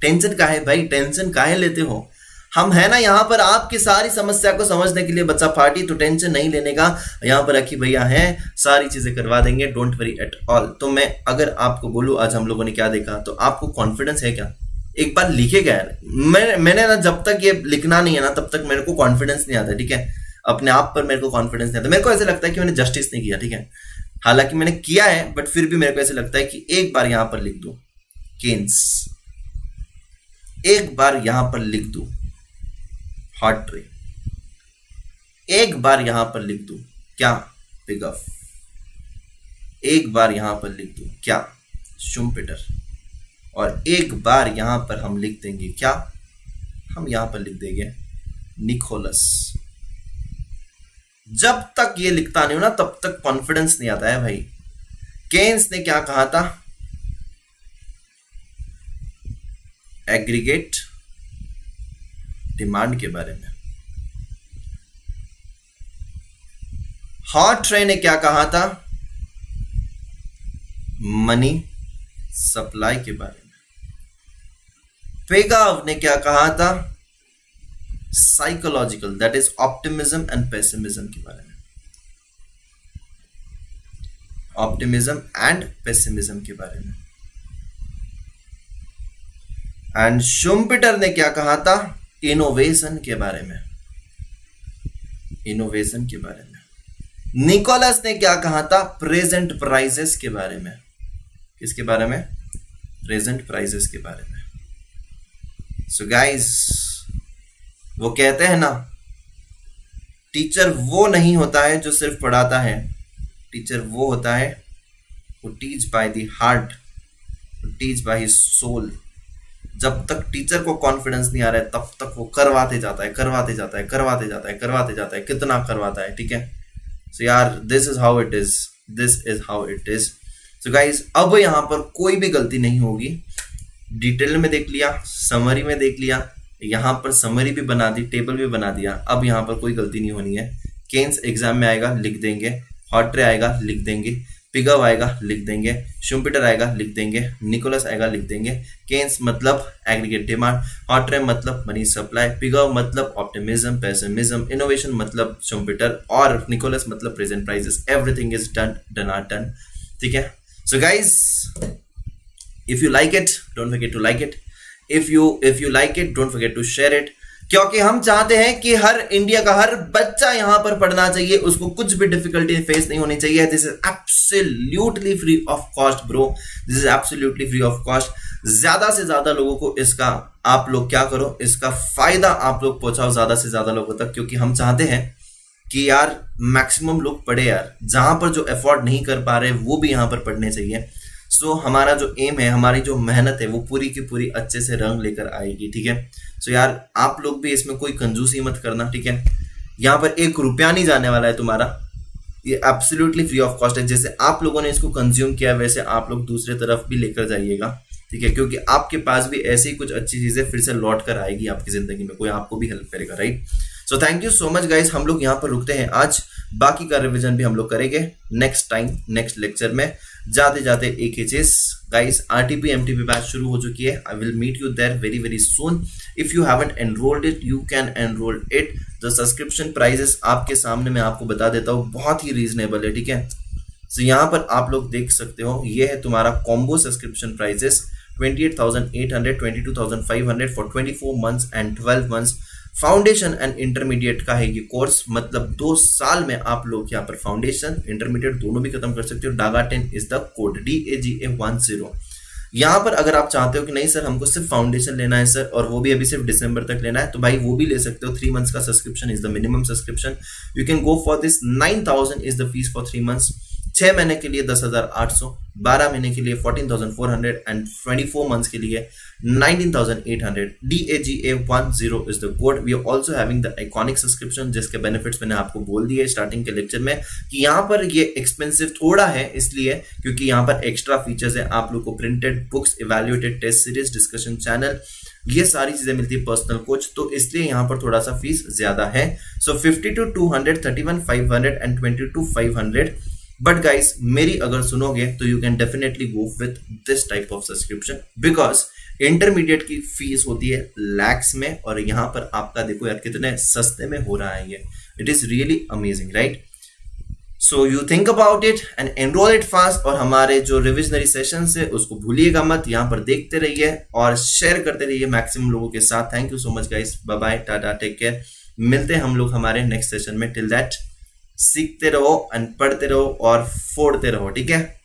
[SPEAKER 1] टेंशन काहे भाई, टेंशन काहे लेते हो? हम है ना यहाँ पर आपकी सारी समस्या को समझने के लिए. बच्चा पार्टी, तो टेंशन नहीं लेने का. यहाँ पर अखी भैया हैं, सारी चीजें करवा देंगे, डोंट वरी एट ऑल. तो मैं अगर आपको बोलूं आज हम लोगों ने क्या देखा, तो आपको कॉन्फिडेंस है क्या? एक बार लिखे गया है. मैंने ना जब तक ये लिखना नहीं है ना तब तक मेरे को कॉन्फिडेंस नहीं आता. ठीक है? अपने आप पर मेरे को कॉन्फिडेंस नहीं आता. मेरे को ऐसे लगता है कि मैंने जस्टिस नहीं किया. ठीक है? हालांकि मैंने किया है, बट फिर भी मेरे को ऐसे लगता है कि एक बार यहां पर लिख दो केन्स, एक बार यहां पर लिख दो हार्ट्रे, एक बार यहां पर लिख दो क्या? पिगफ. एक बार यहां पर लिख दो क्या? शुम्पेटर. और एक बार यहां पर हम लिख देंगे क्या? हम यहां पर लिख देंगे निकोलस. जब तक ये लिखता नहीं हो ना तब तक कॉन्फिडेंस नहीं आता है भाई. केन्स ने क्या कहा था? एग्रीगेट डिमांड के बारे में. हार्ट्रे ने क्या कहा था? मनी सप्लाई के बारे में. पेगाव ने क्या कहा था? Psychological, that is optimism and pessimism के बारे में. ऑप्टिमिज्म एंड पेसिमिज्म के बारे में. एंड शुम्पेटर ने क्या कहा था? इनोवेशन के बारे में. इनोवेशन के बारे में. निकोलस ने क्या कहा था? प्रेजेंट प्राइसेस के बारे में. किसके बारे में? प्रेजेंट प्राइसेस के बारे में. सो गाइस, वो कहते हैं ना, टीचर वो नहीं होता है जो सिर्फ पढ़ाता है, टीचर वो होता है वो teach by the heart, teach by his soul. जब तक टीचर को कॉन्फिडेंस नहीं आ रहा है तब तक वो करवाते जाता है, करवाते जाता है, करवाते जाता है, करवाते जाता है, कितना करवाता है, ठीक है। सो यार this is how it is, this is how it is. So guys अब यहाँ पर कोई भी गलती नहीं होगी। डिटेल में देख लिया, समरी में देख लिया, यहाँ पर समरी भी बना दी, टेबल भी बना दिया, अब यहाँ पर कोई गलती नहीं होनी है। केन्स एग्जाम में आएगा लिख देंगे, हॉट्रे आएगा लिख देंगे, पिगव आएगा लिख देंगे, शुम्पीटर आएगा लिख देंगे, निकोलस आएगा लिख देंगे। केन्स मतलब एग्रीगेट डिमांड, हॉट्रे मतलब मनी सप्लाई, पिगव मतलब ऑप्टिमिज्म पेसिमिज्म, इनोवेशन मतलब शुम्पीटर, और निकोलस मतलब present prices. Everything is done, done or done, ठीक है। So guys if you like it don't forget to like it, if you like it don't forget to share it, क्योंकि हम चाहते हैं कि हर इंडिया का हर बच्चा यहां पर पढ़ना चाहिए, उसको कुछ भी डिफिकल्टी फेस नहीं होनी चाहिए। This is absolutely free of cost bro, this is absolutely free of cost. ज्यादा से ज्यादा लोगों को इसका आप लोग क्या करो, इसका फायदा आप लोग पहुंचाओ ज्यादा से ज्यादा लोगों तक, क्योंकि हम चाहते हैं कि यार मैक्सिमम लोग पढ़े यार, जहां पर जो अफोर्ड नहीं कर पा रहे वो भी यहां पर पढ़ने चाहिए। सो हमारा जो एम है, हमारी जो मेहनत है वो पूरी की पूरी अच्छे से रंग लेकर आएगी, ठीक है। सो यार आप लोग भी इसमें कोई कंजूसी मत करना, ठीक है। यहाँ पर 1 रुपया नहीं जाने वाला है तुम्हारा, ये एब्सोल्युटली फ्री ऑफ कॉस्ट है। जैसे आप लोगों ने इसको कंज्यूम किया वैसे आप लोग दूसरे तरफ भी लेकर जाइएगा, ठीक है, क्योंकि आपके पास भी ऐसी कुछ अच्छी चीजें फिर से लौट कर आएगी आपकी जिंदगी में, कोई आपको भी हेल्प करेगा, right. So thank you so much guys, हम लोग यहाँ पर रुकते हैं आज, बाकी का रिवीजन भी हम लोग करेंगे नेक्स्ट टाइम, नेक्स्ट लेक्चर में। जाते जाते एक ही चीज गाइस, आरटीपी एमटीपी बैच शुरू हो चुकी है, I will meet you there very very soon. If you haven't enrolled it you can enrol it. The subscription prices आपके सामने मैं आपको बता देता हूँ, बहुत ही रीजनेबल है, ठीक है। सो यहाँ पर आप लोग देख सकते हो, ये है तुम्हारा combo subscription prices 28,800, 22,500 for 24 months and 12 months. Foundation and intermediate का है ये कोर्स, मतलब 2 साल में आप लोग यहाँ पर फाउंडेशन इंटरमीडिएट दोनों भी खत्म कर सकते हो। Daga 10 is the code, DAGA10। यहाँ पर अगर आप चाहते हो कि नहीं सर हमको सिर्फ फाउंडेशन लेना है सर, और वो भी अभी सिर्फ दिसंबर तक लेना है, तो भाई वो भी ले सकते हो। 3 मंथ्स का subscription is the minimum subscription, you can go for this. 9,000 is the fees for 3 months. 6 महीने के लिए 10,800, 12 महीने के लिए 14,400 एंड 24 मंथ्स के लिए 19,800। DAGA10 is the code. We are also having the iconic subscription, जिसके बेनिफिट्स मैंने आपको बोल दिए स्टार्टिंग के लेक्चर में कि यहाँ पर ये एक्सपेंसिव थोड़ा है, इसलिए क्योंकि यहाँ पर एक्स्ट्रा फीचर्स है। आप लोग को printed books, evaluated test series, discussion channel, ये सारी चीजें मिलती है, पर्सनल कोच, तो इसलिए यहाँ पर थोड़ा सा फीस ज्यादा है। सो 52,200, 31,500 एंड 22,500। बट गाइस मेरी अगर सुनोगे तो you can definitely go with this type of subscription, because intermediate की फीस होती है लैक्स में, और यहाँ पर आपका देखो यार कितने सस्ते में हो रहा है ये। It is really amazing, right. So you think about it and enrol it fast. और हमारे जो रिविजनरी सेशन है उसको भूलिएगा मत, यहाँ पर देखते रहिए और शेयर करते रहिए मैक्सिमम लोगों के साथ। Thank you so much guys, bye bye, tata, take care. मिलते हैं हम लोग हमारे नेक्स्ट सेशन में। टिल दैट सीखते रहो एंड पढ़ते रहो और फोड़ते रहो, ठीक है।